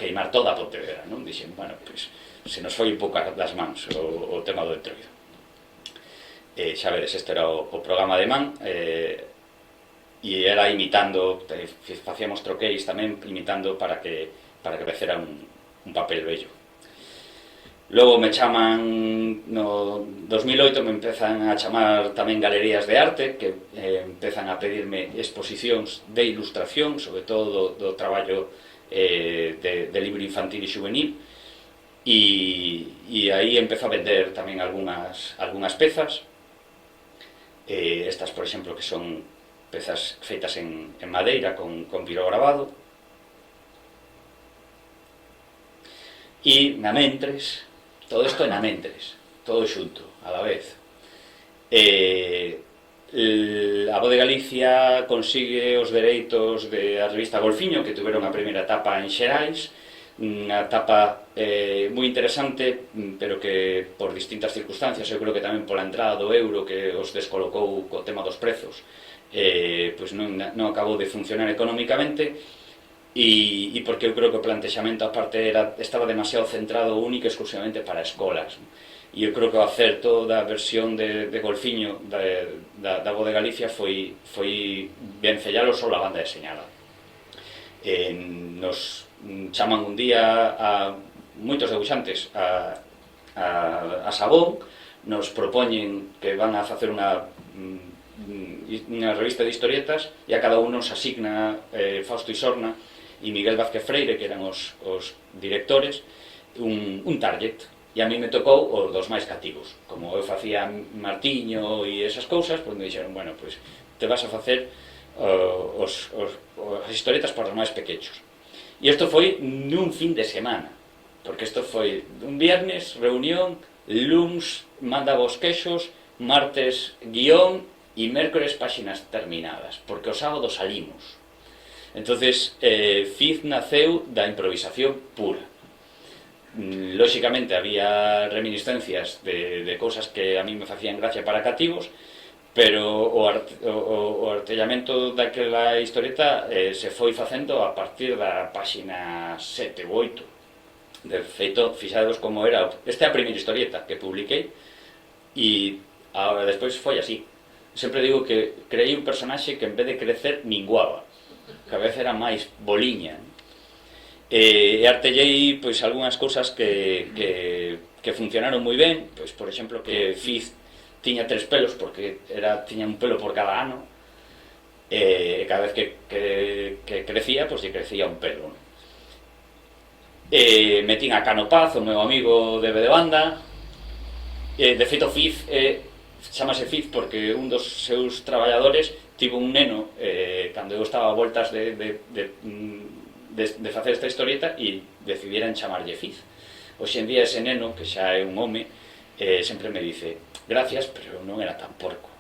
queimar toda Pontevedra, non? Dixen, bueno, pois se nos foi un pouco das mans o tema do entroido. Xa vedes, este era o programa de Man, e era imitando, facíamos troqueis tamén imitando para que parecera un papel bello. Logo me chaman, no 2008 me empezan a chamar tamén galerías de arte, que empezan a pedirme exposicións de ilustración, sobre todo do traballo de libro infantil e juvenil, e aí empezo a vender tamén algunhas pezas. Estas, por exemplo, que son pezas feitas en madeira con pirograbado. E na mentres, todo isto é na mentres, todo xunto, a la vez. A Voz de Galicia consigue os dereitos da revista Golfiño, que tuveron a primeira etapa en Xerais, unha etapa moi interesante, pero que por distintas circunstancias, eu creo que tamén pola entrada do euro que os descolocou co tema dos prezos, pois non acabou de funcionar económicamente, e porque eu creo que o plantexamento aparte estaba demasiado centrado única e exclusivamente para escolas. E eu creo que o acerto da versión de Golfiño da Voz de Galicia foi vencellalos só a banda deseñada. Nos chaman un día a moitos debuxantes a Sabón, nos propoñen que van a facer unha revista de historietas e a cada un nos asigna Fausto Isorna e Miguel Vázquez Freire, que eran os directores, un target. E a mí me tocou os dos máis cativos. Como eu facía Martiño e esas cousas, pois me dixeron, bueno, pois te vas a facer as historietas para os máis pequechos. E isto foi nun fin de semana, porque isto foi un viernes, reunión, luns, manda vos queixos, martes, guión, e mércores páxinas terminadas, porque o sábado salimos. Entonces, Fiz naceu da improvisación pura. Lóxicamente había reminiscencias de cousas que a mí me facían gracia para cativos, pero o artellamento daquela historieta se foi facendo a partir da páxina 7 ou 8. De feito, fixados como era, esta é a primeira historieta que publiquei, e despois foi así. Sempre digo que creei un personaxe que en vez de crecer minguaba, que a veces era máis boliña, e artellei pois algunhas cousas que funcionaron moi ben, pois por exemplo que Fiz tiña 3 pelos porque tiña un pelo por cada ano, e cada vez que crecía, pois lle crecía un pelo. Metín a Cano Paz, o meu amigo de banda. De feito, Fiz chamase Fiz porque un dos seus traballadores tivo un neno cando eu estaba a voltas de facer esta historieta e decidiran chamarlle Fiz. Hoxe en día ese neno, que xa é un home, sempre me dice gracias, pero non era tan porco.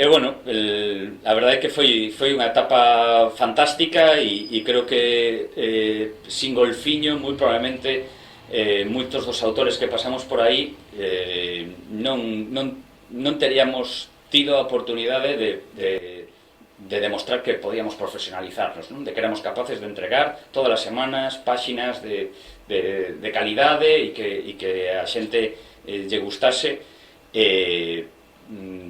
Bueno, a verdade é que foi unha etapa fantástica e creo que sin Golfiño moi probablemente moitos dos autores que pasamos por aí non teríamos tido a oportunidade de demostrar que podíamos profesionalizarnos, non? De que éramos capaces de entregar todas as semanas páxinas de calidade e que a xente lle gustase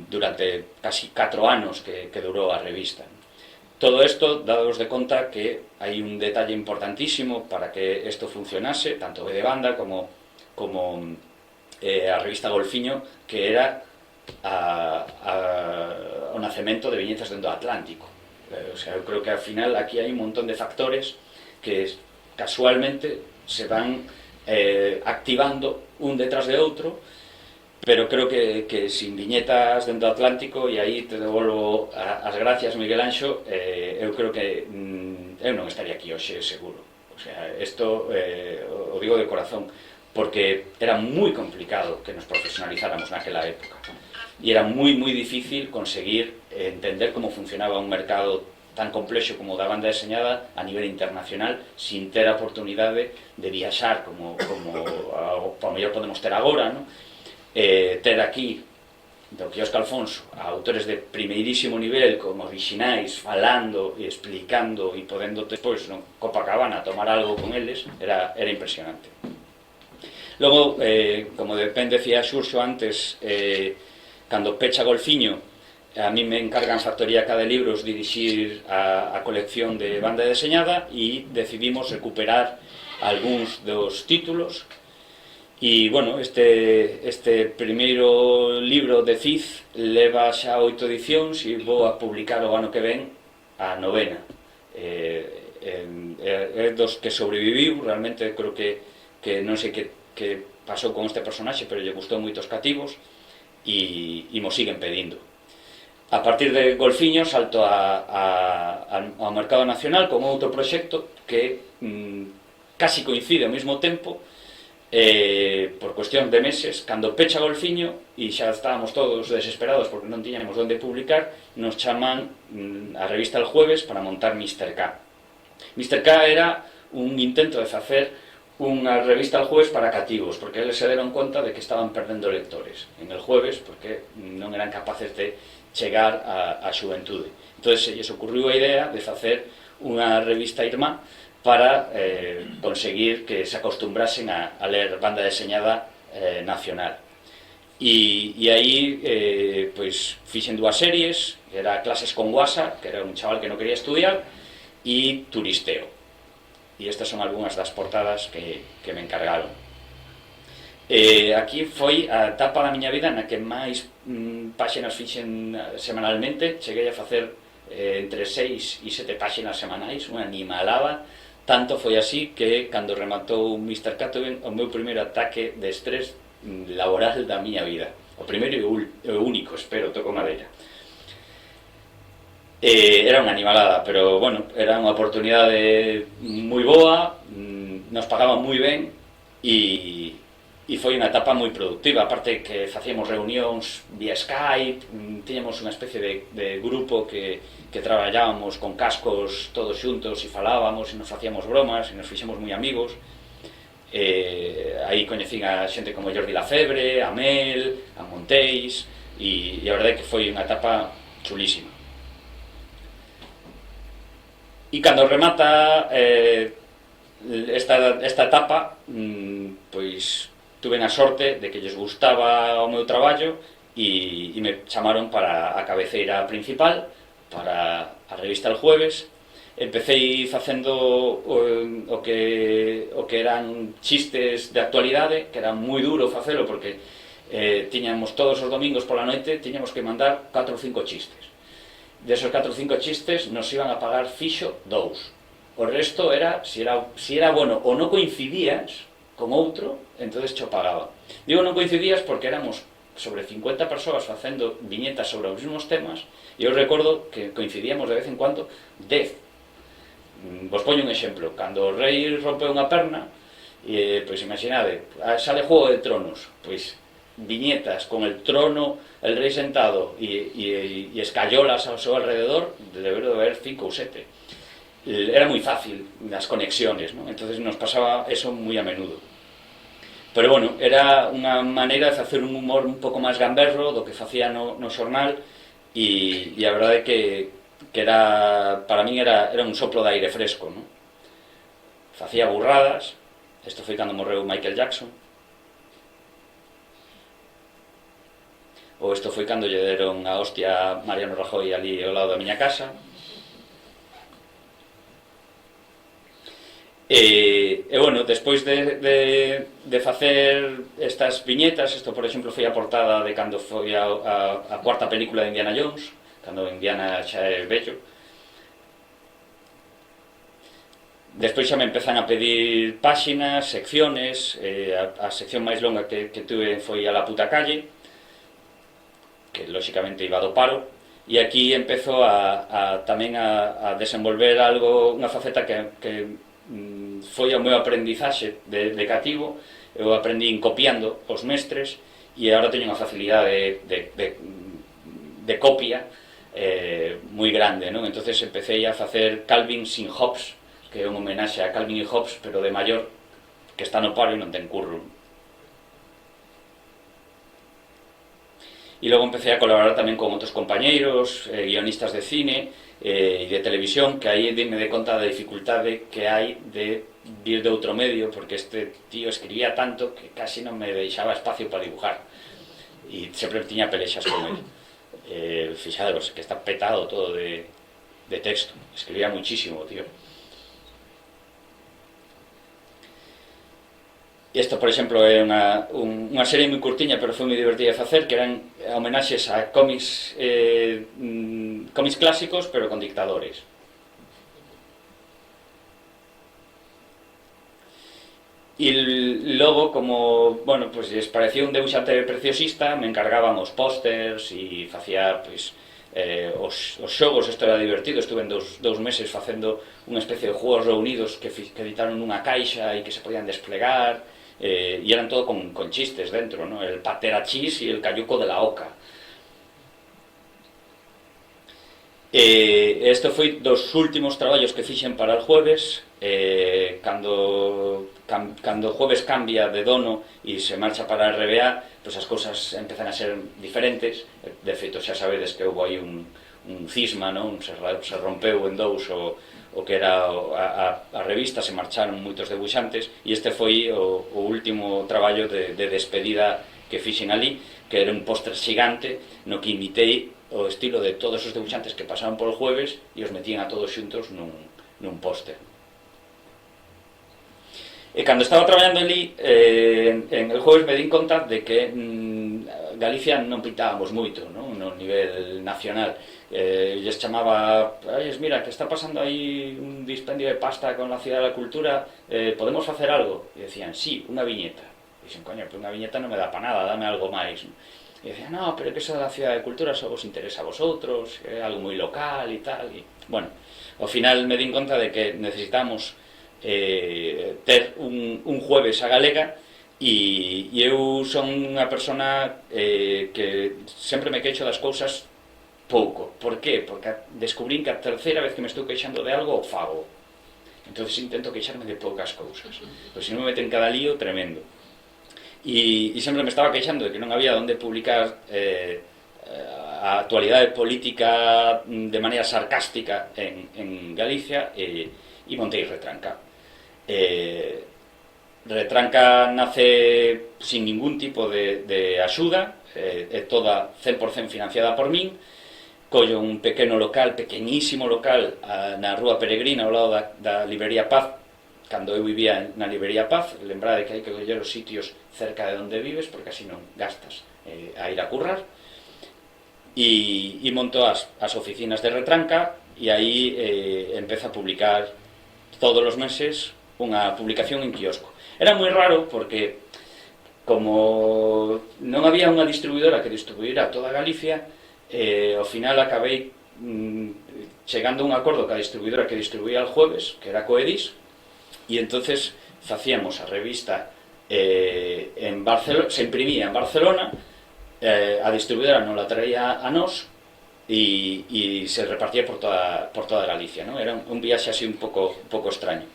durante casi 4 anos que durou a revista. Todo isto, dados de conta que hai un detalle importantísimo para que isto funcionase, tanto de banda como a revista Golfiño, que era o nacemento de Viñetas dentro do Atlántico. O sea, eu creo que ao final aquí hai un montón de factores que casualmente se van activando un detrás de outro, pero creo que sin Viñetas dentro do Atlántico, e aí te devolvo as gracias, Miguel Anxo, eu creo que eu non estaría aquí hoxe seguro. O sea, isto o digo de corazón, porque era moi complicado que nos profesionalizáramos naquela época. E era moi difícil conseguir entender como funcionaba un mercado tan complexo como o da banda deseñada a nivel internacional, sin ter a oportunidade de viaxar como ao mellor podemos ter agora, non? Ter aquí do quiosco Alfonso a autores de primeirísimo nivel como orixinais, falando e explicando e podendo despois no Copacabana tomar algo con eles, era impresionante. Logo, como ben decía Xurxo antes, cando pecha Golfiño, a mí me encargan Factoría K de Libros dirixir a colección de banda deseñada e decidimos recuperar algúns dos títulos. E, bueno, este primeiro libro de Fiz leva xa 8 edicións e vou a publicar o ano que ven a 9ª. É dos que sobreviviu, realmente creo que non sei que pasou con este personaxe, pero lle gustou moitos cativos e mo siguen pedindo. A partir de Golfiño salto ao mercado nacional con outro proxecto que casi coincide ao mesmo tempo, por cuestión de meses, cando pecha Golfiño e xa estábamos todos desesperados porque non tiñamos onde publicar, nos chaman a revista El Jueves para montar Mr. K. Mr. K era un intento de facer unha revista El Jueves para cativos, porque eles se deron conta de que estaban perdendo lectores en El Jueves porque non eran capaces de chegar á xuventude. Entón se lles ocurriu a idea de facer unha revista irmá para conseguir que se acostumbrasen a ler banda deseñada nacional. E aí pois, fixen dúas series, era Clases con Guasa, que era un chaval que non quería estudiar, e Turisteo. E estas son algunhas das portadas que me encargaron. Aquí foi a etapa da miña vida na que máis páxinas fixen semanalmente. Cheguei a facer entre 6 e 7 páxinas semanais, unha animalada. Tanto foi así que, cando rematou Mr. K, tuve o meu primeiro ataque de estrés laboral da miña vida. O primeiro e o único, espero, toco madeira. Era unha animalada, pero, bueno, era unha oportunidade moi boa, nos pagaban moi ben e foi unha etapa moi productiva. Aparte que facíamos reunións vía Skype, tiñamos unha especie de grupo que traballábamos con cascos todos xuntos e falábamos e nos facíamos bromas e nos fixemos moi amigos. Aí coñecín a xente como Jordi Lafebre, a Mel, a Montéis e a verdade é que foi unha etapa chulísima. E cando remata esta etapa, pois tuve a sorte de que lles gustaba o meu traballo e me chamaron para a cabeceira principal, para a revista El Jueves. Empecé facendo o que eran chistes de actualidade, que era moi duro facelo porque tiñamos todos os domingos pola noite, tiñamos que mandar 4 ou 5 chistes. Desos 4 ou 5 chistes nos iban a pagar fixo 2. O resto era, si era bueno ou non coincidías con outro, entonces cho pagaba. Digo non coincidías porque éramos sobre 50 persoas facendo viñetas sobre os mesmos temas e eu recordo que coincidíamos de vez en cuando 10. Vos poño un exemplo. Cando o rei rompeu unha perna, pois imaginade, sale Juego de Tronos, pois viñetas con el trono, el rei sentado e escayolas ao seu alrededor, debería haber 5 ou 7. Era moi fácil as conexiones, ¿no? Entonces nos pasaba eso moi a menudo. Pero bueno, era unha maneira de facer un humor un pouco máis gamberro do que facía no xornal e a verdade é que era, para min era un soplo de aire fresco, ¿no? Facía burradas. Isto foi cando morreu Michael Jackson. Ou isto foi cando lle deron a hostia a Mariano Rajoy ali ao lado da miña casa. E bueno, despois de facer estas viñetas, isto por exemplo foi a portada de cando foi a cuarta película de Indiana Jones, cando Indiana xa é vello. Despois xa me empezan a pedir páxinas, secciones. A sección máis longa que tuve foi a La puta calle, que lóxicamente iba do paro. E aquí empezo tamén a desenvolver algo, unha faceta que foi o meu aprendizaxe de cativo. Eu aprendín copiando os mestres e agora teño unha facilidade de copia moi grande, non? Entonces empecé a facer Calvin sin Hobbes, que é un homenaxe a Calvin e Hobbes, pero de maior, que está no paro e non ten curro. E logo empecé a colaborar tamén con outros compañeiros, guionistas de cine e de televisión, que aí dime de conta da dificultade que hai de vir de outro medio, porque este tío escribía tanto que casi non me deixaba espacio para dibujar e sempre tiña pelexas con él. Fixaderos, que está petado todo de texto, escribía muchísimo, tío. Isto, por exemplo, é unha serie moi curtiña, pero foi moi divertida de facer, que eran homenaxes a cómics clásicos, pero con dictadores. E logo, como, bueno, pues les parecía un debuxante preciosista, me encargaban os pósters e facía, pues, os xogos. Isto era divertido. Estuve en dous meses facendo unha especie de juegos reunidos que editaron nunha caixa e que se podían desplegar. y eran todo con chistes dentro, ¿no? El paterachís y el cayuco de la oca. Isto foi dos últimos traballos que fixen para o Jueves. Cando o Jueves cambia de dono e se marcha para a RBA, pois as cousas empezan a ser diferentes. De feito, xa sabedes que houve aí un cisma, non? Se rompeu en dous o que era a revista, se marcharon moitos debuxantes, e este foi o último traballo de despedida que fixen ali, que era un póster xigante no que imitei o estilo de todos os debuxantes que pasaron polo Jueves e os metían a todos xuntos nun póster. E cando estaba traballando ali en el Jueves me di conta de que Galicia non pintábamos moito, no nivel nacional. Lles chamaba, mira, que está pasando aí un dispendio de pasta con la Ciudad de la Cultura, podemos facer algo? E decían, sí, unha viñeta. E dixen, coño, pero unha viñeta non me dá para nada, dame algo máis. E decían, no, pero que eso da Ciudad de Cultura só vos interesa a vosotros, é algo moi local e tal. E, bueno, ao final me di conta de que necesitamos ter un Jueves a galega, e eu son unha persona que sempre me queixo das cousas pouco. Por qué? Porque descubrín que a terceira vez que me estou queixando de algo o fago. Entonces intento queixarme de poucas cousas, pois se non me meten cada lío tremendo. E sempre me estaba queixando de que non había onde publicar a actualidade política de maneira sarcástica en Galicia, e montei Retranca. Retranca nace sin ningún tipo de axuda, é toda 100% financiada por min. Collo un pequeno local, pequeñísimo local, na Rúa Peregrina, ao lado da Librería Paz, cando eu vivía na Librería Paz. Lembrade que hai que coller os sitios cerca de onde vives, porque así non gastas a ir a currar. E monto as oficinas de Retranca, e aí empezo a publicar todos os meses unha publicación en quiosco. Era moi raro porque, como non había unha distribuidora que distribuíra toda Galicia, ao final acabei chegando a un acordo ca distribuidora que distribuía el Jueves, que era Coedis, e entonces facíamos a revista en Barcelona, se imprimía en Barcelona, a distribuidora non la traía a nós, e se repartía por toda Galicia, ¿no? Era un viaxe así un pouco extraño.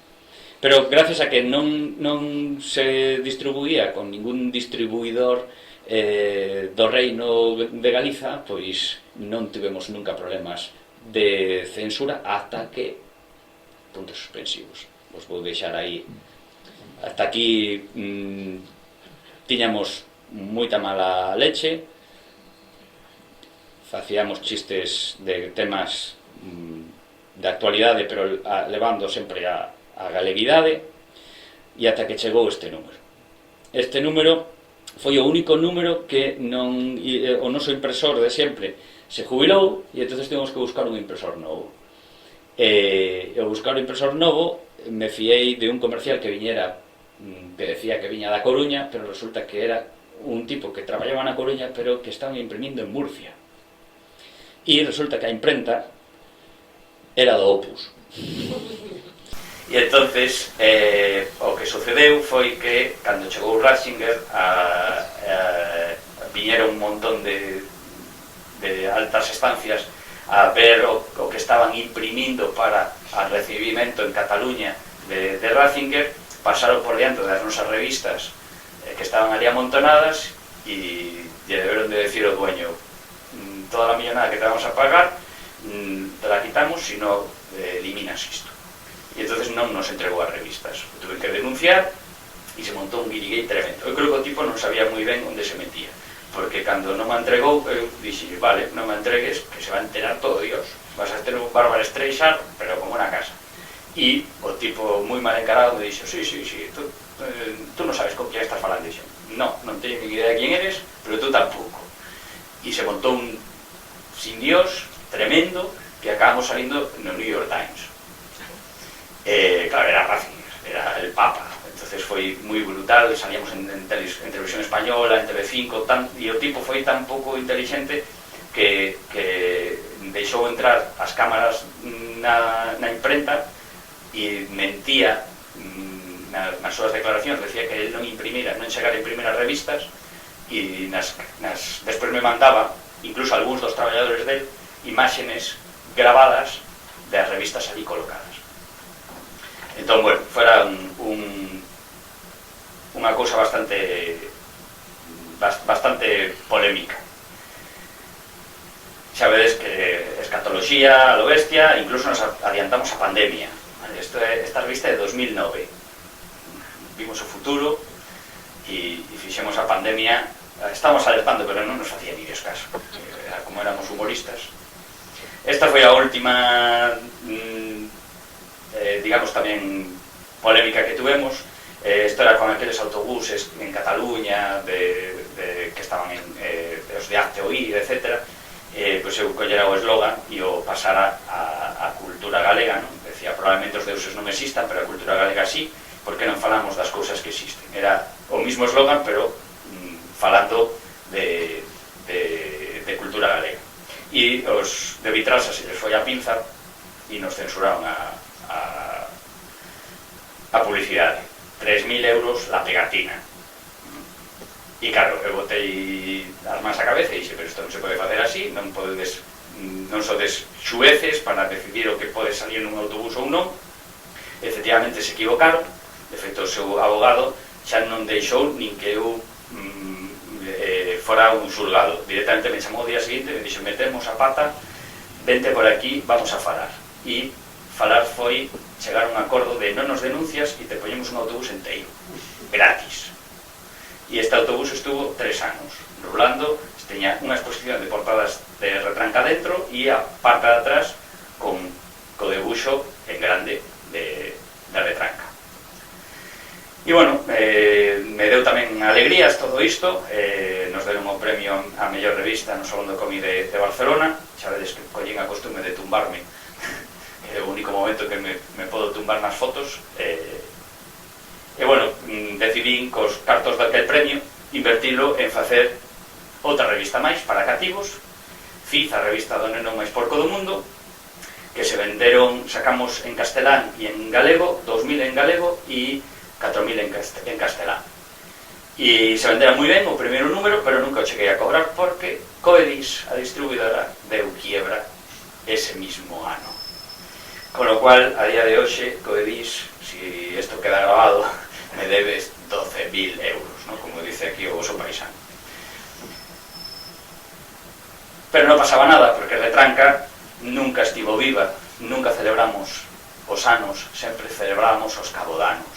Pero gracias a que non se distribuía con ningún distribuidor do reino de Galiza, pois non tivemos nunca problemas de censura ata que puntos suspensivos. Vos vou deixar aí. Hasta aquí tiñamos moita mala leche, facíamos chistes de temas de actualidade, pero levando sempre a galeguidade, e ata que chegou este número. Este número foi o único número que o noso impresor de sempre se jubilou, e entonces temos que buscar un impresor novo. E ao buscar un impresor novo me fiei de un comercial que viñera, que decía que viña da Coruña, pero resulta que era un tipo que traballaba na Coruña, pero que estaba imprimindo en Murcia. E resulta que a imprenta era do Opus. E entonces o que sucedeu foi que cando chegou Ratzinger viñeron un montón de altas estancias a ver o que estaban imprimindo para o recibimento en Cataluña de Ratzinger. Pasaron por diante das nosas revistas que estaban ali amontonadas e deberon de decir ao dueño: toda a millonada que te vamos a pagar te la quitamos si no eliminas isto. E entonces non nos entregou as revistas. Tuve que denunciar e se montou un guiriguei tremendo. Eu creo que o tipo non sabía moi ben onde se metía, porque cando non me entregou, eu dixi, vale, non me entregues, que se va a enterar todo Dios. Vas a ter un Bárbara Streisand, pero como una casa. E o tipo moi mal encarado me dixo, sí, tú non sabes con quién estás falando. Dixo, non teño ni idea de quién eres, pero tú tampouco. E se montou un sin Dios tremendo que acabamos salindo no New York Times. Claro, era Ratzinger, era el Papa. Entonces foi moi brutal, salíamos en televisión española, en TV5, e o tipo foi tan pouco inteligente que deixou entrar as cámaras na imprenta e mentía nas súas declaracións decía que non imprimira, non chegara a imprimir as revistas, e despois me mandaba, incluso algúns dos traballadores del, imágenes grabadas das revistas ali colocadas. Entón, bueno, fora unha cousa bastante polémica. Xa vedes que escatoloxía a lo bestia, incluso nos adiantamos a pandemia. Esta revista é de 2009. Vimos o futuro e fixemos a pandemia. Estamos alertando, pero non nos facía ni Dios caso. Como éramos humoristas. Esta foi a última, digamos, tamén polémica que tuvemos. Isto era con aqueles autobuses en Cataluña que estaban os de Hazte Oír, etc. Pois eu collera o eslogan e o pasara a cultura galega, non? Decía, probablemente os deuses non existan, pero a cultura galega sí, porque non falamos das cousas que existen. Era o mismo eslogan, pero falando de cultura galega. E os de Vitralsa se les foi a pinza e nos censuraron a publicidade. 3.000 euros la pegatina. E claro, eu botei as mans a cabeza e dixe, pero isto non se pode facer así, non sodes xueces para decidir o que pode salir nun autobús ou non. Efectivamente se equivocaron, de feito o seu abogado xa non deixou nin que eu fora un xulgado. Directamente me chamou o día seguinte e me dixo, metemos a pata, vente por aquí, vamos a falar. E falar foi chegar a un acordo de non nos denuncias e te poñemos un autobús enteiro, gratis. E este autobús estuvo 3 anos rulando, teña unha exposición de portadas de Retranca dentro e a parte de atrás co debuxo en grande de Retranca. E bueno, me deu tamén alegrías todo isto. Nos deron o premio a mellor revista no Salón do Cómic de Barcelona. Xa vedes que collín a costume de tumbarme, é o único momento que me podo tumbar nas fotos. E bueno, decidín cos cartos daquel premio invertilo en facer outra revista máis para cativos. Fiz a revista do neno máis porco do mundo, que se venderon, sacamos en castelán e en galego, 2.000 en galego e 4.000 en castelán. E se vendera moi ben o primeiro número, pero nunca o cheguei a cobrar porque Coedis, a distribuidora, deu quiebra ese mismo ano. Con lo cual, a día de hoxe, Coedis, si isto queda grabado, me debes 12.000 euros, ¿no? Como dice aquí o voso paisano. Pero non pasaba nada, porque Retranca nunca estivo viva, nunca celebramos os anos, sempre celebramos os cabodanos.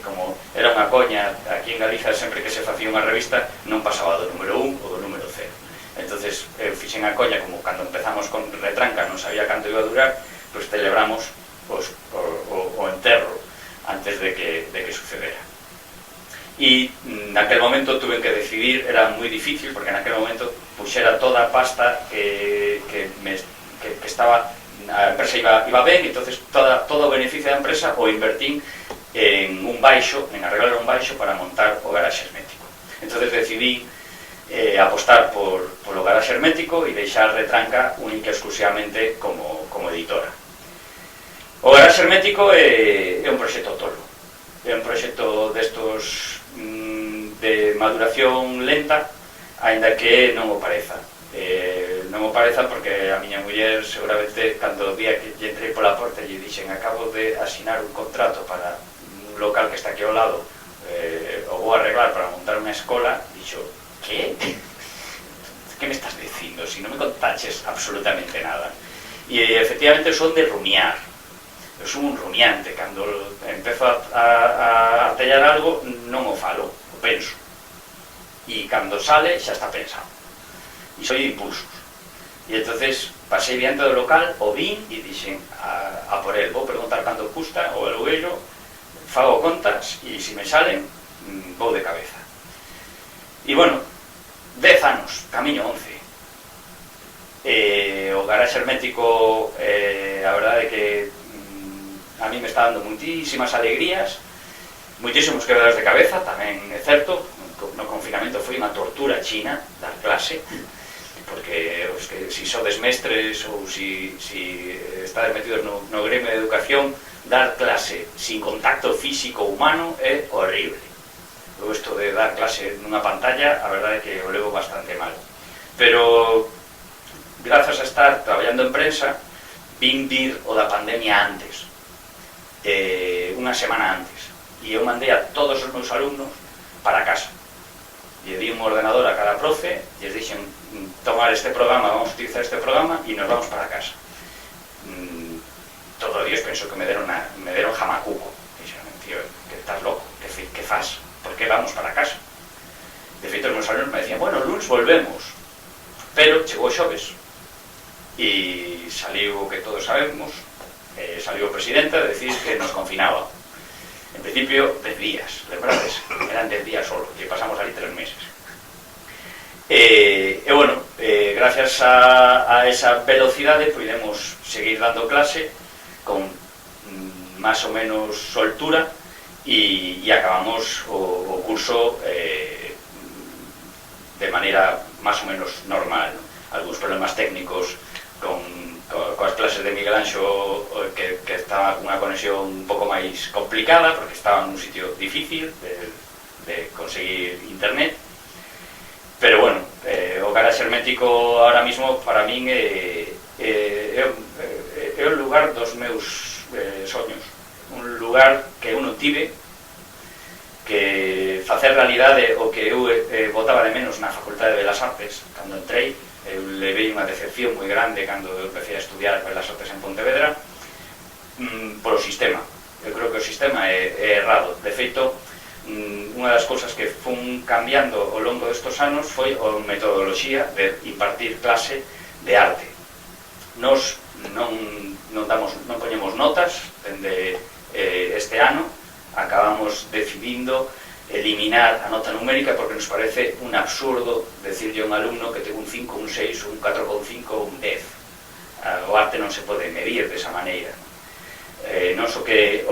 Como era unha coña, aquí en Galicia sempre que se facía unha revista non pasaba do número 1 ou do número 0. Entonces fixen a coña, como cando empezamos con Retranca non sabía canto iba a durar, pues celebramos o enterro antes de que sucedera. E naquel momento tuve que decidir, era moi difícil porque naquel momento puxera toda a pasta que estaba, a empresa iba ben, entonces todo o beneficio da empresa o invertín en un baixo, en arreglar un baixo para montar o garaxe hermético. Entonces decidí apostar por o garaxe hermético e deixar Retranca única e exclusivamente como editora. O garaxe hermético é un proxecto tolo, é un proxecto destos de maduración lenta, aínda que non o pareza. Non o pareza porque a miña muller seguramente cando o día que lle entrei pola porta lle dixen acabo de asinar un contrato para un local que está aquí ao lado, o vou arreglar para montar unha escola, dixo, que? Que me estás dicindo? Si non me contaches absolutamente nada. E efectivamente son de rumiar. Eu son un rumiante, cando empezo a artellar algo non o falo, o penso. E cando sale xa está pensado. E soy de impulsos. E entonces pasei diante do local, o vin e dixen a por el, vou preguntar canto custa o alugueiro, fago contas e se me salen vou de cabeza. E bueno, 10 anos, camiño 11. O garaxe hermético, a verdade é que a mí me está dando muitísimas alegrías, muitísimos quebrados de cabeza, tamén é certo. No confinamento foi unha tortura china dar clase, porque pois que si sodes mestres ou si estades metidos no gremio de educación, dar clase sin contacto físico humano é horrible. Eu isto de dar clase nunha pantalla, a verdade é que o levo bastante mal. Pero, grazas a estar traballando en prensa, vin vir o da pandemia antes, unha semana antes, e eu mandei a todos os meus alumnos para casa. Lle di un ordenador a cada profe, lles dixen tomar este programa, vamos a utilizar este programa e nos vamos para casa. Todos os días penso que me deron jamacuco. Dixen, tío, que estás loco, que faz? Por que vamos para casa? De feito, os meus alumnos me decían, bueno, lunes volvemos, pero chegou xoves e saliu o que todos sabemos, saliu o presidente a decir que nos confinaba. En principio, 10 días, lembrades? Eran 10 días solo, que pasamos ali 3 meses. E bueno, gracias a esa velocidade, podemos seguir dando clase con máis ou menos soltura e acabamos o curso de maneira máis ou menos normal. Algúns problemas técnicos coas clases de Miguel Anxo que estaba unha conexión un pouco máis complicada porque estaba en un sitio difícil de conseguir internet, pero bueno, o garaxe hermético ahora mismo para min é o lugar dos meus soños, un lugar que eu non tive, que facer realidade o que eu botaba de menos na Facultade de Belas Artes cando entrei. Eu levei unha decepción moi grande cando eu empecé a estudiar Belas Artes en Pontevedra polo sistema. Eu creo que o sistema é errado. De feito, unha das cousas que fun cambiando ao longo destes anos foi a metodoloxía de impartir clase de arte. Nos non poñemos notas dende este ano, acabamos decidindo eliminar a nota numérica porque nos parece un absurdo decirle a un alumno que ten un 5, un 6, un 4,5 ou un 10. O arte non se pode medir desa maneira. Nos o que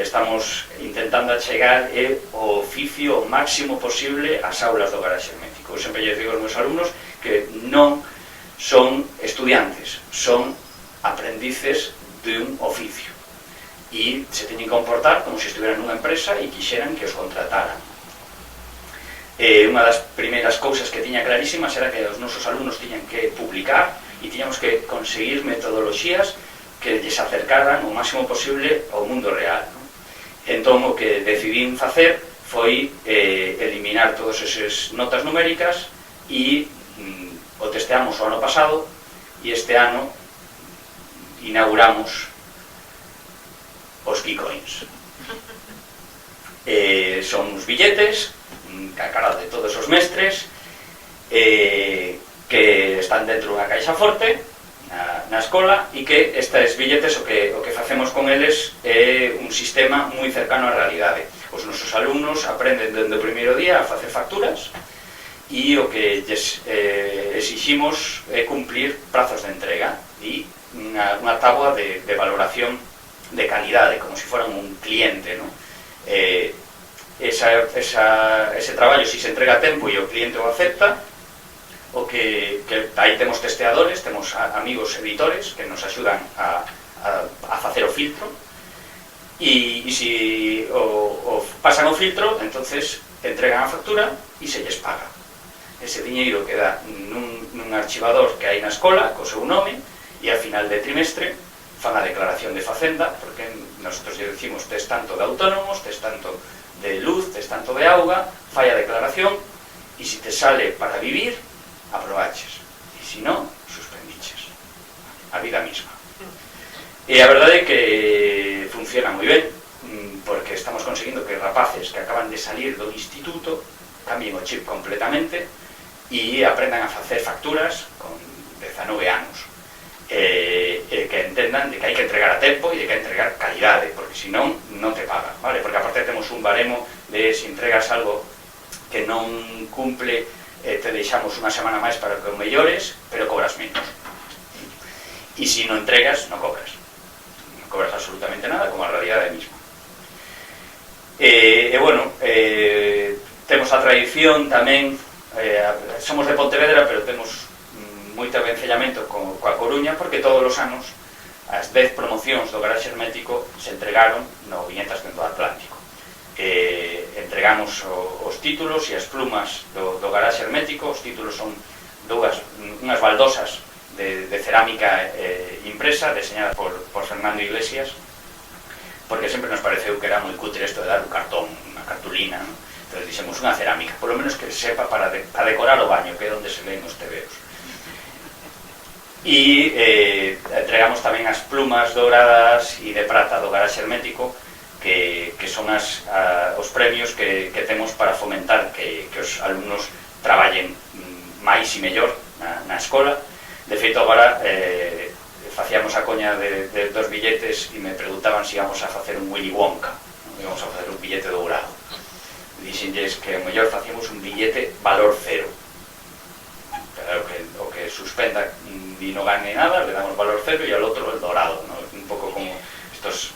estamos intentando chegar é o oficio o máximo posible ás aulas do garaxe hermético. Eu sempre lle digo aos meus alumnos que non son estudiantes, son aprendices de un oficio. E se teñen que comportar como se estuveran nunha empresa e quixeran que os contrataran. Unha das primeiras cousas que tiña clarísimas era que os nosos alumnos tiñan que publicar e tiñamos que conseguir metodoloxías que lles acercaran o máximo posible ao mundo real. Entón, o que decidín facer foi eliminar todas esas notas numéricas e o testeamos o ano pasado e este ano inauguramos os Keycoins. Son uns billetes ca cara de todos os mestres que están dentro dunha caixa forte na escola e que estes billetes o que facemos con eles é un sistema moi cercano á realidade. Os nosos alumnos aprenden dende o primeiro día a facer facturas e o que lles exiximos é cumplir prazos de entrega e unha táboa de valoración de calidade, como se fueran un cliente, ¿no? Ese traballo, si se entrega a tempo e o cliente o acepta, o que aí temos testeadores, temos amigos editores que nos axudan a facer o filtro, e si pasan o filtro, entonces entregan a factura e se lles paga. Ese diñeiro queda nun archivador que hai na escola, co seu nome, e a final de trimestre fan a declaración de Facenda, porque nosotros lle decimos tes tanto de autónomos, tes tanto de luz, tes tanto de auga, fai a declaración, e se te sale para vivir, aprobaches, e se non, suspendiches. A vida misma. E a verdade é que funciona moi ben, porque estamos conseguindo que rapaces que acaban de salir do instituto cambien o chip completamente e aprendan a facer facturas con 19 anos. Que entendan de que hai que entregar a tempo e de que hai que entregar calidade, porque senón non te pagan, vale? Porque aparte temos un baremo de se entregas algo que non cumple, te deixamos unha semana máis para que o mellores, pero cobras menos. E se non entregas, non cobras absolutamente nada, como a realidade misma. Bueno, temos a tradición tamén, somos de Pontevedra, pero temos moito vencellamento coa Coruña, porque todos os anos as 10 promocións do Garaxe Hermético se entregaron no Viñetas do Atlántico. Entregamos os títulos e as plumas do Garaxe Hermético. Os títulos son unhas baldosas de cerámica impresa, deseñadas por Fernando Iglesias, porque sempre nos pareceu que era moi cutre isto de dar un cartón, unha cartulina, non? Entón dixemos unha cerámica, polo menos que sepa para decorar o baño, que é onde se ven os tebeos. E entregamos tamén as plumas douradas e de prata do Garaxe Hermético, que son os premios que temos para fomentar que os alumnos traballen máis e mellor na escola. De feito, agora facíamos a coña dos billetes e me preguntaban se íbamos a facer un Willy Wonka, íbamos a facer un billete dourado. Dixenlles que o mellor facíamos un billete valor cero. O que suspenda e non gane nada, le damos valor cero, e al outro el dorado, ¿no? Un pouco como estos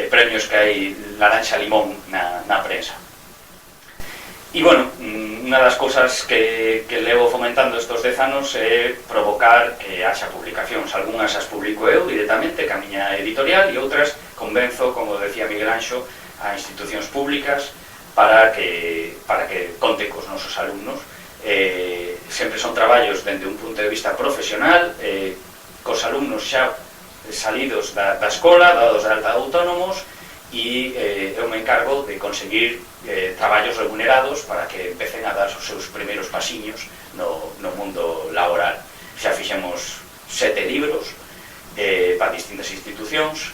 premios que hai naranja limón na prensa. E, bueno, unha das cousas que levo fomentando estes 10 anos é provocar que haxa publicacións. Algúnas as publico eu directamente, ca miña editorial, e outras convenzo, como decía Miguel Anxo, a institucións públicas para que conte cos nosos alumnos. Sempre son traballos dende un punto de vista profesional, cos alumnos xa salidos da escola, dados de alta autónomos, e eu me encargo de conseguir traballos remunerados para que empecen a dar os seus primeiros pasiños no mundo laboral. Xa fixemos 7 libros para distintas institucións,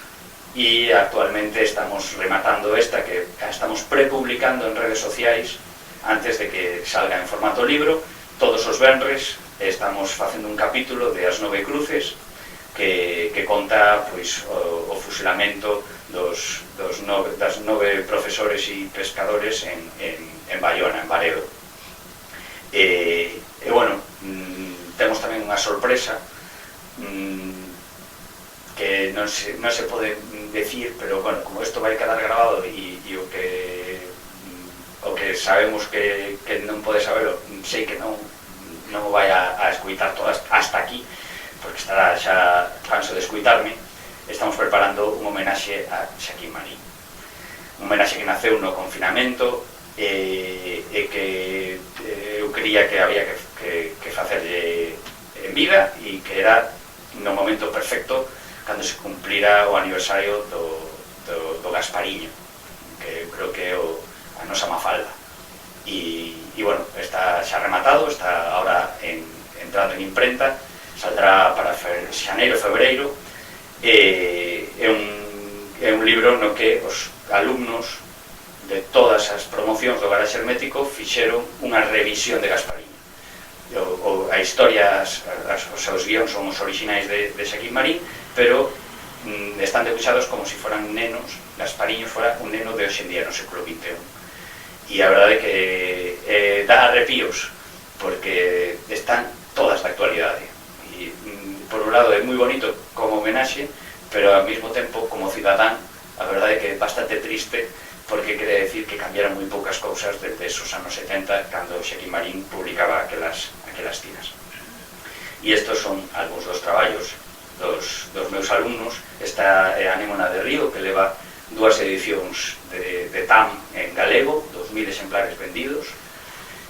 e actualmente estamos rematando esta, que estamos prepublicando en redes sociais antes de que salga en formato libro. Todos os venres estamos facendo un capítulo de As 9 Cruces que conta pois, o fusilamento das 9 profesores e pescadores en Baiona, en Baredo. E bueno, temos tamén unha sorpresa que non se pode decir, pero bueno, como isto vai quedar grabado e o que sabemos que non pode saberlo, sei que non o vai a escuitar todas hasta aquí, porque estará xa canso de escuitarme. Estamos preparando un homenaxe a Xaquín Marín, un homenaxe que naceu no confinamento e que eu creía que había que facerlle en vida, e que era no momento perfecto cando se cumplira o aniversario do Gaspariño, que eu creo que é a nosa Mafalda. E bueno, está xa rematado, está ahora entrando en imprenta, saldrá para xaneiro, febreiro. É un libro no que os alumnos de todas as promocións do Garaxe Hermético fixeron unha revisión de Gaspariño. A historia, os seus guións son os orixinais de Xaquín Marín, pero están debuxados como se foran nenos. Gaspariño fora un neno de hoxe en día no século XXI. E a verdade é que dá arrepíos, porque están todas da actualidade. E, por un lado, é moi bonito como homenaxe, pero ao mesmo tempo, como cidadán, a verdade é que é bastante triste, porque quere decir que cambiaron moi poucas cousas desde esos anos 70, cando Xaquín Marín publicaba aquelas tiras. E estes son algúns dos traballos dos meus alumnos. Esta é a Anémona de Río, que leva 2 edicións de TAM en galego, 2000 exemplares vendidos,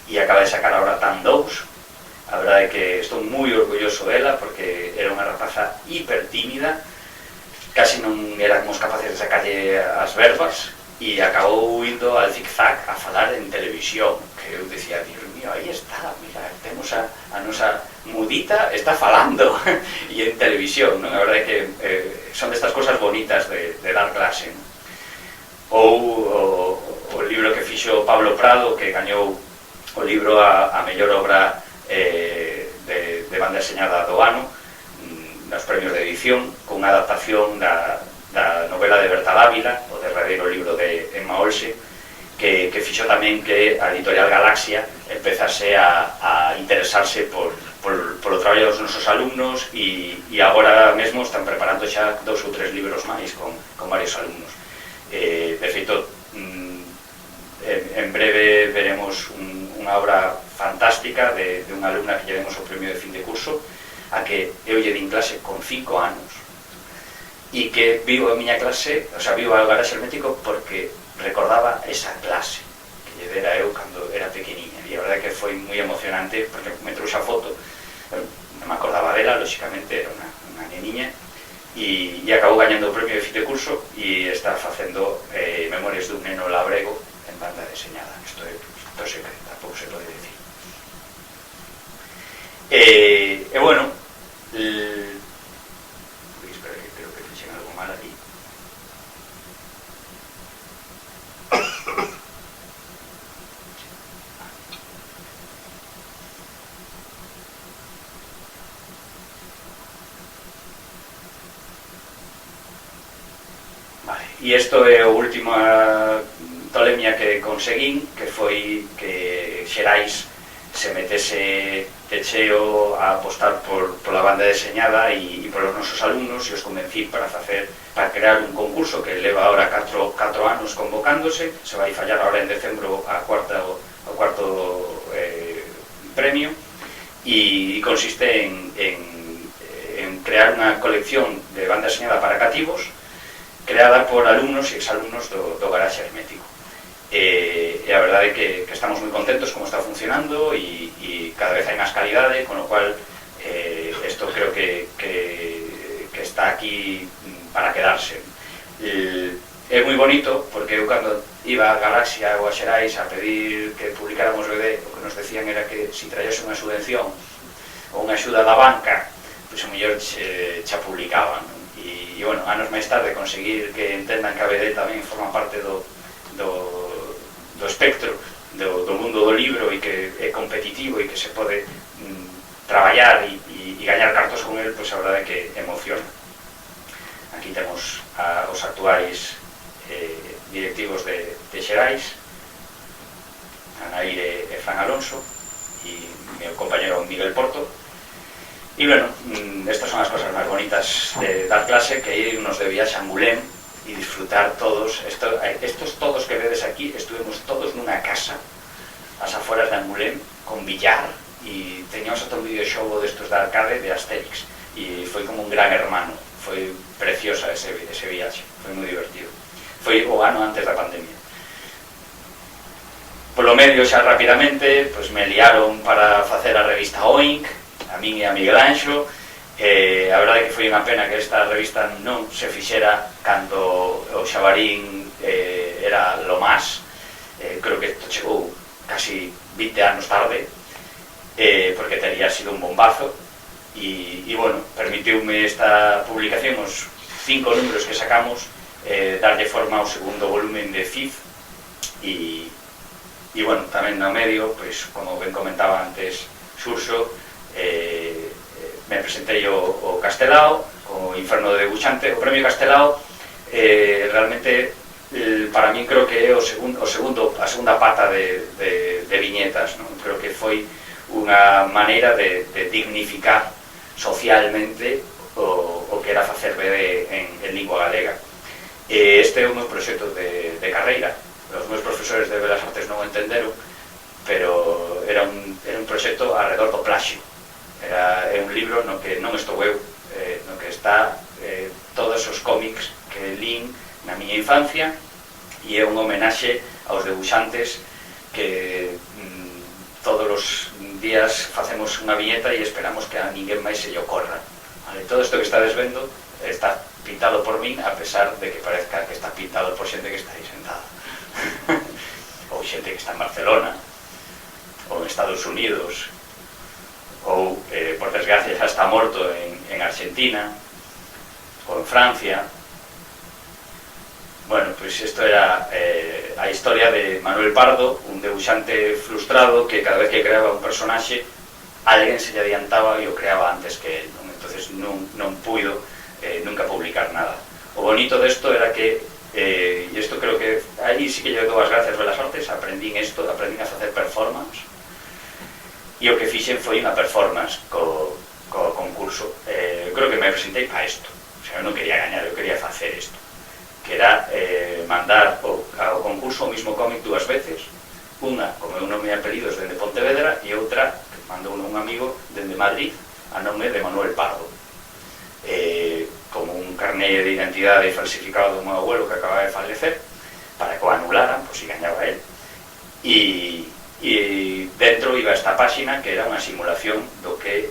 e acaba de sacar ahora TAM 2. A verdade é que estou moi orgulloso dela, porque era unha rapaza hiper tímida, casi non éramos capaces de sacarlle as verbas, e acabou indo al zig-zag a falar en televisión, que eu decía, Dios mío, aí está, mira, temos a nosa mudita, está falando, e en televisión, non? A verdade é que son destas cosas bonitas de dar clase, non? Ou o libro que fixo Pablo Prado, que gañou o libro a mellor obra de banda deseñada do ano, nos premios de edición, con unha adaptación da novela de Berta Dávila, o derradeiro libro de Emma Olse, que fixo tamén que a editorial Galaxia empezase a interesarse polo traballo dos nosos alumnos, e agora mesmo están preparando xa 2 ou 3 libros máis con varios alumnos. De feito, en breve veremos unha obra fantástica de unha alumna que lle demos o premio de fin de curso, a que eu lle din clase con 5 anos, e que vivo a miña clase, o sea, vivo ao garaxe hermético porque recordaba esa clase que lle dera eu cando era pequeniña, e a verdade que foi moi emocionante porque me trouxe a foto, non me acordaba dela, lóxicamente era unha neniña, e acabou gañando o premio de fin de curso e está facendo Memorias dun neno labrego en banda deseñada. Isto é secreto, tampouco se pode decir. E bueno, espera que creo que fixen algo mal aquí. Vale, e isto é a última tolemia que conseguín, que foi que Xerais se metese de cheo a apostar pola banda deseñada e polos nosos alumnos, e os convencí para crear un concurso que leva ahora 4 anos convocándose, se vai fallar ahora en decembro o cuarto premio, e consiste en crear unha colección de banda deseñada para cativos creada por alumnos e exalumnos do garaxe hermético. E a verdade é que estamos moi contentos como está funcionando e cada vez hai máis calidade, con o cual isto creo que está aquí para quedarse. É moi bonito porque eu cando iba a Galaxia ou a Xerais a pedir que publicáramos BD, o que nos decían era que se traíase unha subvención ou unha axuda da banca, pois o mellor xa publicaban. E bueno, anos máis tarde conseguir que entendan que a BD tamén forma parte do espectro do mundo do libro e que é competitivo e que se pode traballar e gañar cartos con el, pois a verdade é que emociona. Aquí temos os actuais directivos de Xerais, Anaíre e Fran Alonso, e meu compañero Miguel Porto. E bueno, estas son as cosas máis bonitas de dar clase, que irnos de viaxe a Angulén e disfrutar todos. Estos todos que vedes aquí, estuvemos todos nunha casa ás aforas de Angulén con billar, e teñamos ata un videoxogo destos de arcade de Asterix, e foi como un gran hermano. Foi preciosa ese viaxe, foi moi divertido. Foi o ano antes da pandemia. Polo medio, xa rapidamente, pois me liaron para facer a revista Oink, a min e a Miguel Anxo. A verdade é que foi unha pena que esta revista non se fixera cando o Xabarín era lo más. Creo que isto chegou casi 20 anos tarde, porque tería sido un bombazo, e bueno, permitiume esta publicación, os 5 números que sacamos, darlle forma ao segundo volumen de FIF, e bueno, tamén no medio, pois, como ben comentaba antes Xurxo, me presentei o Castelao, o Inferno de Debuxante. O premio Castelao realmente para min creo que é a segunda pata de viñetas, non? Creo que foi unha maneira de dignificar socialmente o que era facer BD en lingua galega. Este é o meu proxecto de carreira. Os meus profesores de Belas Artes non o entenderon, pero era un proxecto alrededor do plaxio. É un libro no que non estou eu, no que está todos os cómics que lín na miña infancia, e é un homenaxe aos debuxantes que todos os días facemos unha viñeta e esperamos que a ninguén máis se lle ocorra. Todo isto que estades vendo está pintado por min, a pesar de que parezca que está pintado por xente que está aí sentada. Ou xente que está en Barcelona, ou en Estados Unidos, ou, por desgracia, xa está morto en Argentina, ou en Francia. Bueno, pois isto era a historia de Manuel Pardo, un debuxante frustrado que cada vez que creaba un personaxe, alguén se lle adiantaba e o creaba antes que él, non? Entonces non puido nunca publicar nada. O bonito desto era que, e isto creo que aí sí que lle dou as gracias a Belas Artes, aprendín a facer performance, e o que fixen foi unha performance co concurso. Creo que me presentei para isto, o sea, eu non quería gañar, eu quería facer isto, que era mandar ao concurso o mismo cómic 2 veces, unha, como é un nome e apelidos, dende Pontevedra, e outra, que mandou un amigo, dende Madrid, a nome de Manuel Pardo. Como un carné de identidade falsificado do meu abuelo que acaba de fallecer, para que o anularan, pois si gañaba él. E dentro iba esta páxina que era unha simulación do que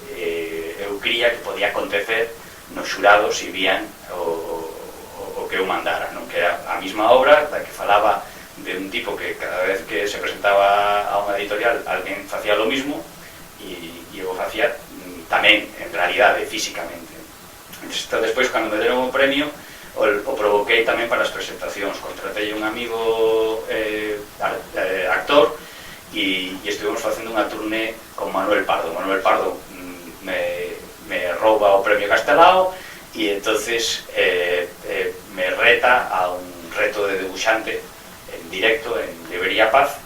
eu cría que podía acontecer nos xurados se vían o que eu mandara, non? Que era a mesma obra da que falaba de un tipo que cada vez que se presentaba a unha editorial alguén facía lo mismo e eu facía tamén en realidade, físicamente. Entón, despois, cando me deron o premio, o provoquei tamén para as presentacións. Contratei un amigo actor e estuvimos facendo unha turné con Manuel Pardo. Manuel Pardo me rouba o premio Castelao e entonces me reta a un reto de debuxante en directo en Librería Paz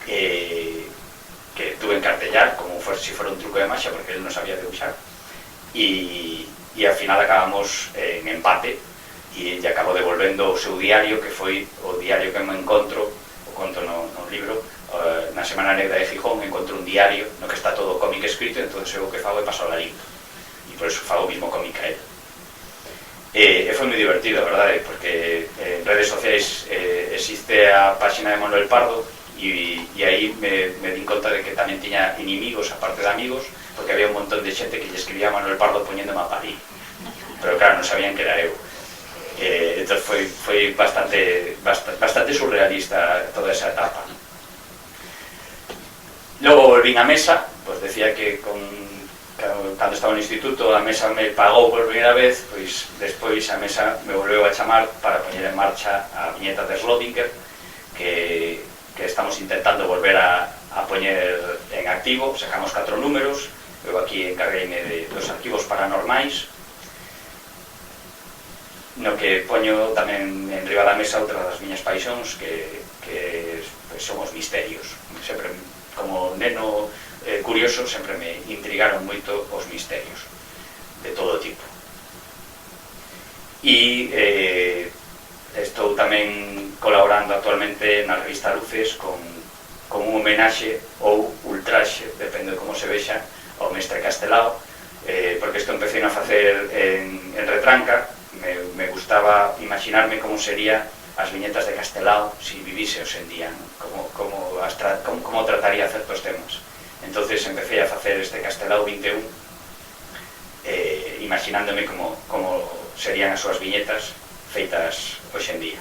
que tuve en cartellar como se fuera un truco de magia porque él no sabía debuxar e al final acabamos en empate e lle acabo devolvendo o seu diario, que foi o diario que me encontro, o conto no libro, na Semana Negra de Gijón encontro un diario no que está todo cómic escrito, entón eu o que fago é paso a limpo e por eso fago o mismo cómic a él. E foi moi divertido, a verdade, porque en redes sociais existe a páxina de Manuel Pardo e aí me din conta de que tamén tiña inimigos, aparte de amigos, porque había un montón de xente que lle escribía a Manuel Pardo poñéndome a parir, pero claro, non sabían que era eu. Entón foi bastante surrealista toda esa etapa. Logo volvín a Mesa, pues decía que cando estaba no instituto a Mesa me pagou por primeira vez, pois despois a Mesa me volveu a chamar para poñer en marcha a viñeta de Schrödinger que estamos intentando volver a poñer en activo. Sacamos 4 números, eu aquí encargueime dos arquivos paranormais, no que poño tamén en riba da mesa outra das miñas paixóns que pues, son os misterios. Sempre, como neno curioso, sempre me intrigaron moito os misterios de todo tipo. E estou tamén colaborando actualmente na revista Luces con un homenaxe ou ultraxe, depende de como se vexa, ao mestre Castelao, porque isto empecé a facer en retranca. Me gustaba imaginarme como sería as viñetas de Castelao si vivise hoxe en día, como trataría certos temas. Entonces empecé a facer este Castelao 21 imaginándome como serían as súas viñetas feitas hoxe en día.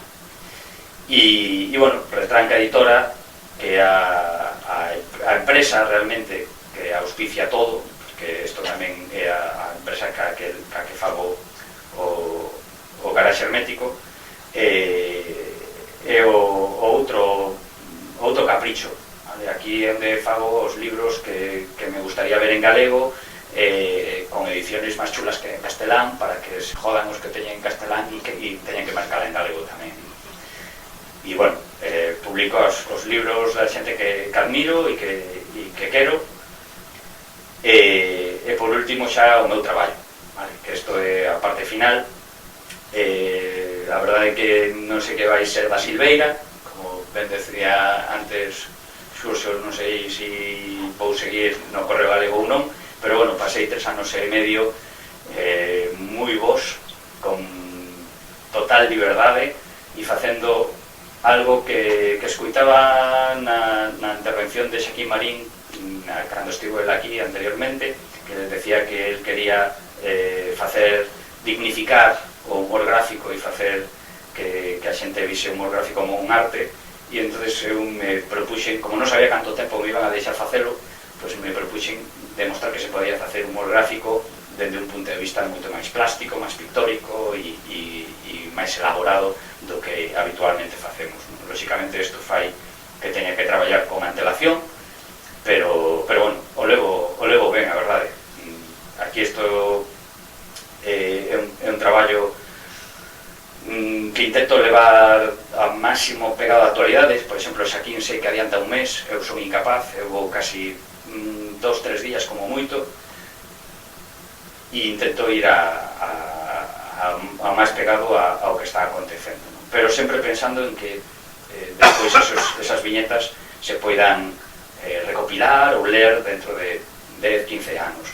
E bueno, Retranca Editora, que é a empresa realmente que auspicia todo, porque isto tamén é a empresa que fago o Garaxe Hermético, é o outro capricho. Aquí é onde fago os libros que me gustaría ver en galego, con ediciones máis chulas que en castelán, para que se jodan os que teñen en castelán e teñen que marcar en galego tamén. E bueno, publico os libros da xente que admiro e que quero. E por último xa o meu traballo, vale? Que isto é a parte final. A verdade é que non sei que vai ser da Silveira, como ben decía antes Xurxo, non sei se vou seguir no Correo Galego ou non, pero bueno, pasei 3 anos e medio moi bons, con total liberdade e facendo algo que escuitaba na intervención de Xaquín Marín cando estivo el aquí anteriormente, que decía que el quería dignificar o humor gráfico e facer que a xente vise o humor gráfico como un arte. E entonces eu me propuxen, como non sabía canto tempo me iban a deixar facelo, pois me propuxen demostrar que se podía facer humor gráfico dende un punto de vista moito máis plástico, máis pictórico e máis elaborado do que habitualmente facemos. Lóxicamente isto fai que teña que traballar con antelación, pero bueno, o levo ben, a verdade. Aquí isto é un traballo que intento levar a máximo pegado a actualidades. Por exemplo, Xaquín sei que adianta un mes, eu son incapaz, eu vou casi 2-3 días como moito, e intento ir a máis pegado ao que está acontecendo, non? Pero sempre pensando en que despois esas viñetas se poidan recopilar ou ler dentro de 10, 15 anos.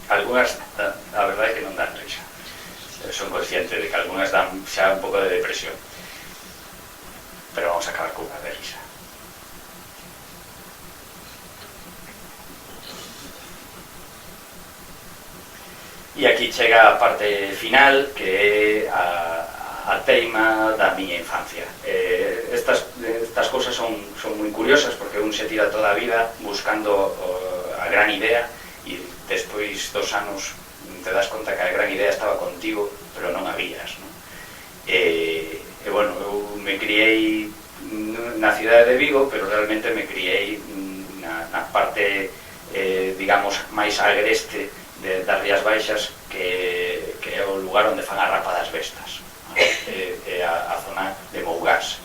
Algunhas, a verdade é que non dan risa. Son consciente de que algunhas dan xa un pouco de depresión, pero vamos a acabar con unha de risa. E aquí chega a parte final, que é a teima da miña infancia. Estas cousas son moi curiosas, porque un se tira toda a vida buscando a gran idea, e despois dos anos te das conta que a gran idea estaba contigo, pero non a vías, non? E bueno, eu me criei na cidade de Vigo, pero realmente me criei na parte, digamos, máis agreste das Rías Baixas, que é o lugar onde fan a Rapa das Vestas, é a zona de Mougás,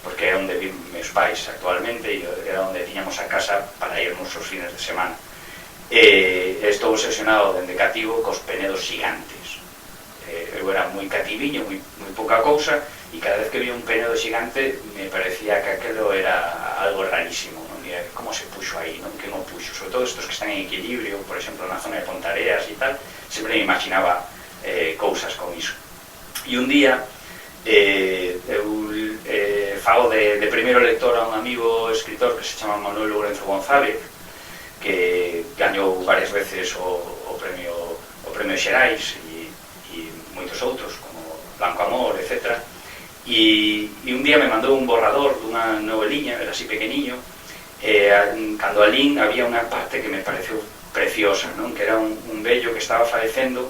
porque é onde viven meus pais actualmente, e era onde tiñamos a casa para irnos os fines de semana. Estou obsesionado dende cativo cos penedos xigantes. Eu era moi cativiño, moi pouca cousa, e cada vez que vi un penedo xigante me parecía que aquelo era algo rarísimo, non? E como se puxo aí, non? Que non puxo, sobre todo estos que están en equilibrio, por exemplo, na zona de Pontareas e tal, sempre me imaginaba cousas con iso. E un día eu fago de primeiro lector a un amigo escritor que se chama Manuel Lourenzo González, que gañou varias veces o premio Xerais e moitos outros, como Blanco Amor, etc. E un día me mandou un borrador dunha noveliña, era así pequeniño, e cando alín había unha parte que me pareceu preciosa, non? Que era un vello que estaba falecendo,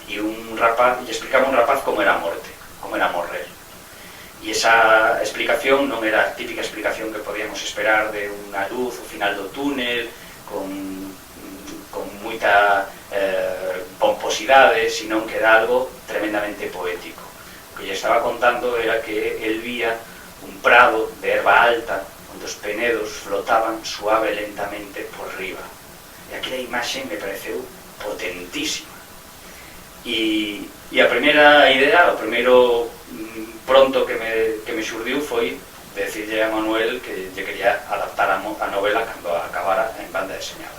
e un rapaz, e explicaba un rapaz como era a morte, como era morrer. E esa explicación non era a típica explicación que podíamos esperar de unha luz ao final do túnel, con moita pomposidade, sino que era algo tremendamente poético. O que lle estaba contando era que el vía un prado de erva alta onde os penedos flotaban suave e lentamente por riba. E aquela imaxe me pareceu potentísima. E a primeira idea, o primeiro pronto que me xurdiu foi decirle a Manuel que lle quería adaptar a novela cando acabara en banda deseñada.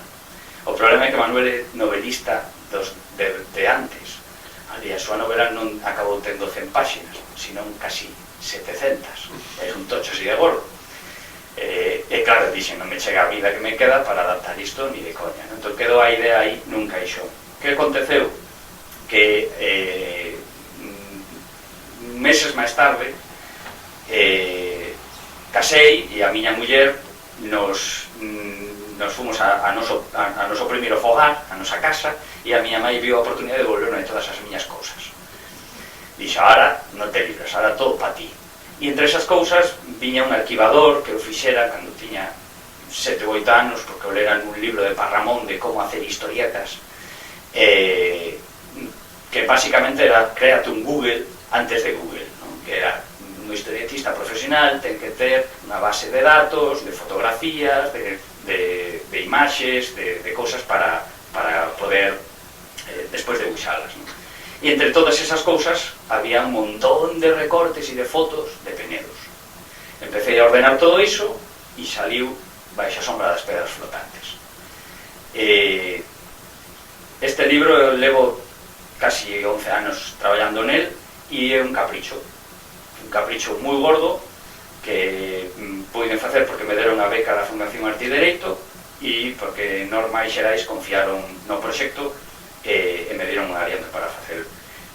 O problema é que Manuel é novelista de antes. Ali a súa novela non acabou tendo 100 páxinas, senón casi 700. É un tocho así de gordo. E claro, dixen, non me chega a vida que me queda para adaptar isto ni de coña. Entón quedou a idea aí nun caixón. Que aconteceu? Que meses máis tarde casei, e a miña muller nos fomos a noso primeiro fogar, a nosa casa, e a miña mãe viu a oportunidade de volverme todas as miñas cousas. Dixo, ahora non te libras, ahora todo pa ti. E entre esas cousas viña un arquivador que eu fixera cando tiña 7 ou 8 anos, porque eu lera un libro de Parramón de como hacer historietas, que basicamente era créate un Google antes de Google, non? Que era un historietista profesional, ten que ter unha base de datos, de fotografías, de imaxes, de cousas para poder despois debuxalas, non? E entre todas esas cousas había un montón de recortes e de fotos de penedos. Empecé a ordenar todo iso e saliu Baixa a sombra das pedras flotantes. Este libro eu levo casi 11 anos traballando nel, e é un capricho moi gordo que puiden facer porque me deron a beca da Fundación Arte e Dereito, e porque Norma e Xerais confiaron no proxecto e me deron un adianto para facer.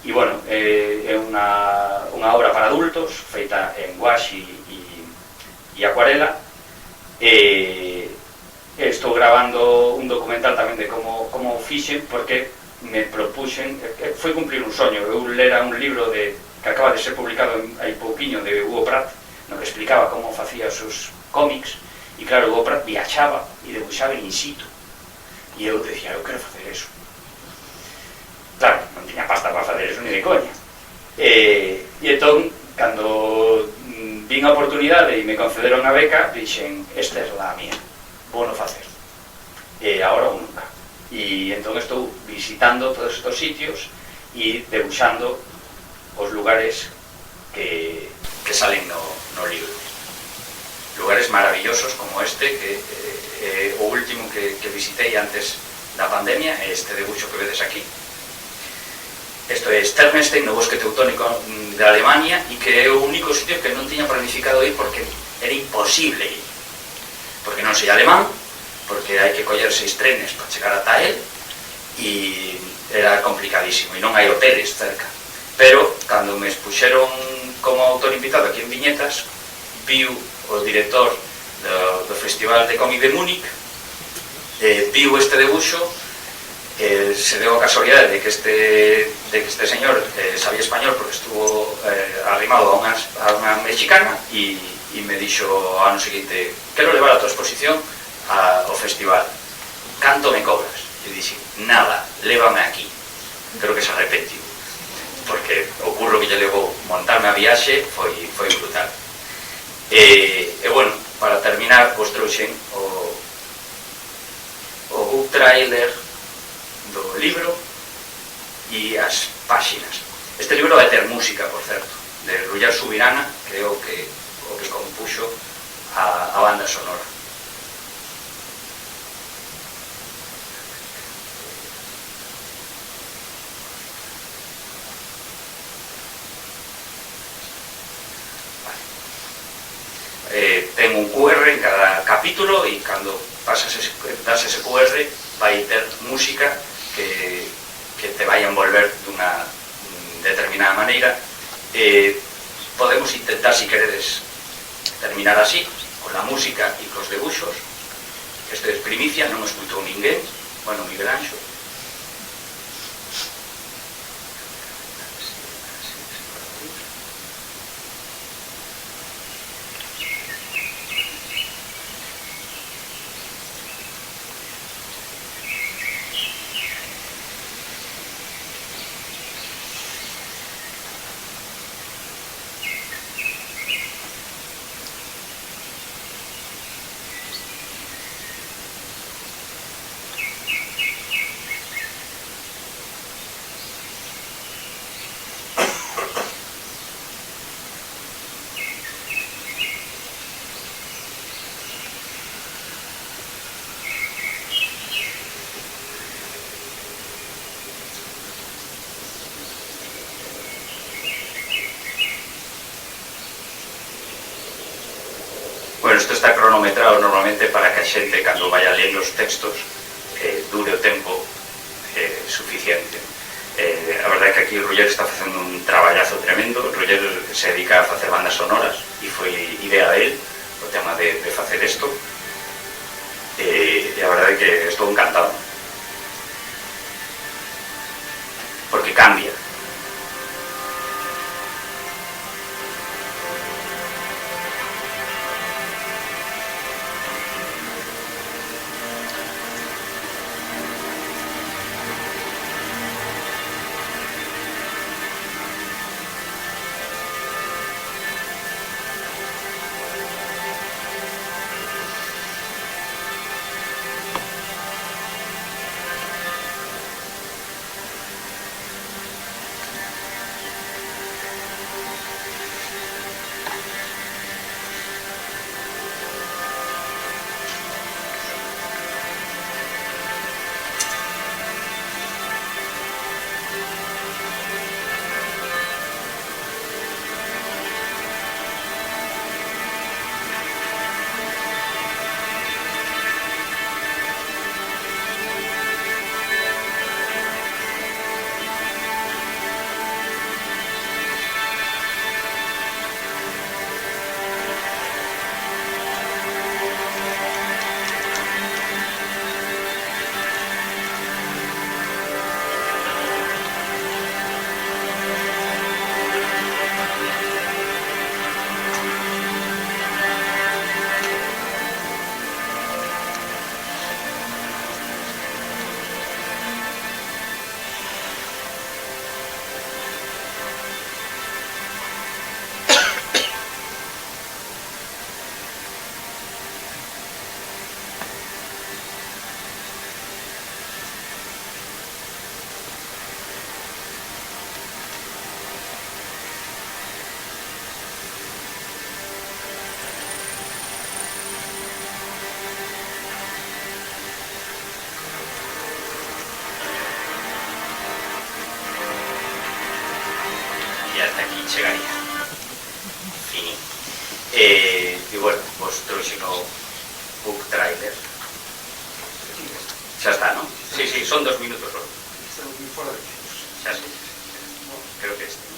E bueno, é unha obra para adultos feita en gouache e acuarela, e estou grabando un documental tamén de como fixen, porque me propuxen, foi cumplir un soño. Eu lera un libro que acaba de ser publicado hai pouquiño de Hugo Pratt, no que explicaba como facía os seus cómics, e claro, Hugo Pratt viaxaba e debuxaba in situ, e eu decía, eu quero facer eso. Claro, non tiña pasta para facer eso ni de coña, E entón, cando vin a oportunidade e me concederon a beca, dixen, esta é a mía, vou no facer. E agora ou nunca. E entón estou visitando todos estes sitios e debuxando os lugares que salen no libro. Lugares maravillosos como este, que o último que visitei antes da pandemia é este debuxo que vedes aquí. Isto é Sternstein, no bosque teutónico de Alemania, e que é o único sitio que non tiña planificado ir porque era imposible ir. Porque non sei alemán, porque hai que coller 6 trenes para chegar ata él, e era complicadísimo, e non hai hoteles cerca. Pero, cando me expuxeron como autor invitado aquí en Viñetas, viu o director do Festival de Cómic de Múnich, viu este debuxo, se deu a casualidade de que este señor sabía español porque estuvo arrimado a unha mexicana e me dixo ao ano seguinte, quero levar a tua exposición ao festival, canto me cobras? E dixen, nada, lévame aquí. Creo que se arrepentiu, porque o curro que lle levou montarme a viaxe foi brutal. E bueno, para terminar, vos trouxen o book trailer do libro e as páxinas. Este libro vai ter música, por certo, de Ruller Subirana, que é o que compuxo a banda sonora. Ten un QR en cada capítulo e cando das ese QR vai ter música que te vai envolver dunha determinada maneira. Podemos intentar, si queredes, terminar así, con la música e cos debuxos. Isto é primicia, non escutou ninguén, bueno, Miguel Anxo. Bueno, isto está cronometrado normalmente para que a xente, cando vaya lendo os textos, dure o tempo suficiente. A verdade é que aquí o Ruller está facendo un traballazo tremendo. O Ruller se dedica a facer bandas sonoras e foi idea dele o tema de facer isto, e a verdade é que estou encantado porque cambia. chegaría. Fini. E bueno, pues trouxe no book trailer. Xa está, non? Sí, son 2 minutos só. Estamos moi fora de tiempo. Xa sí. Creo que este.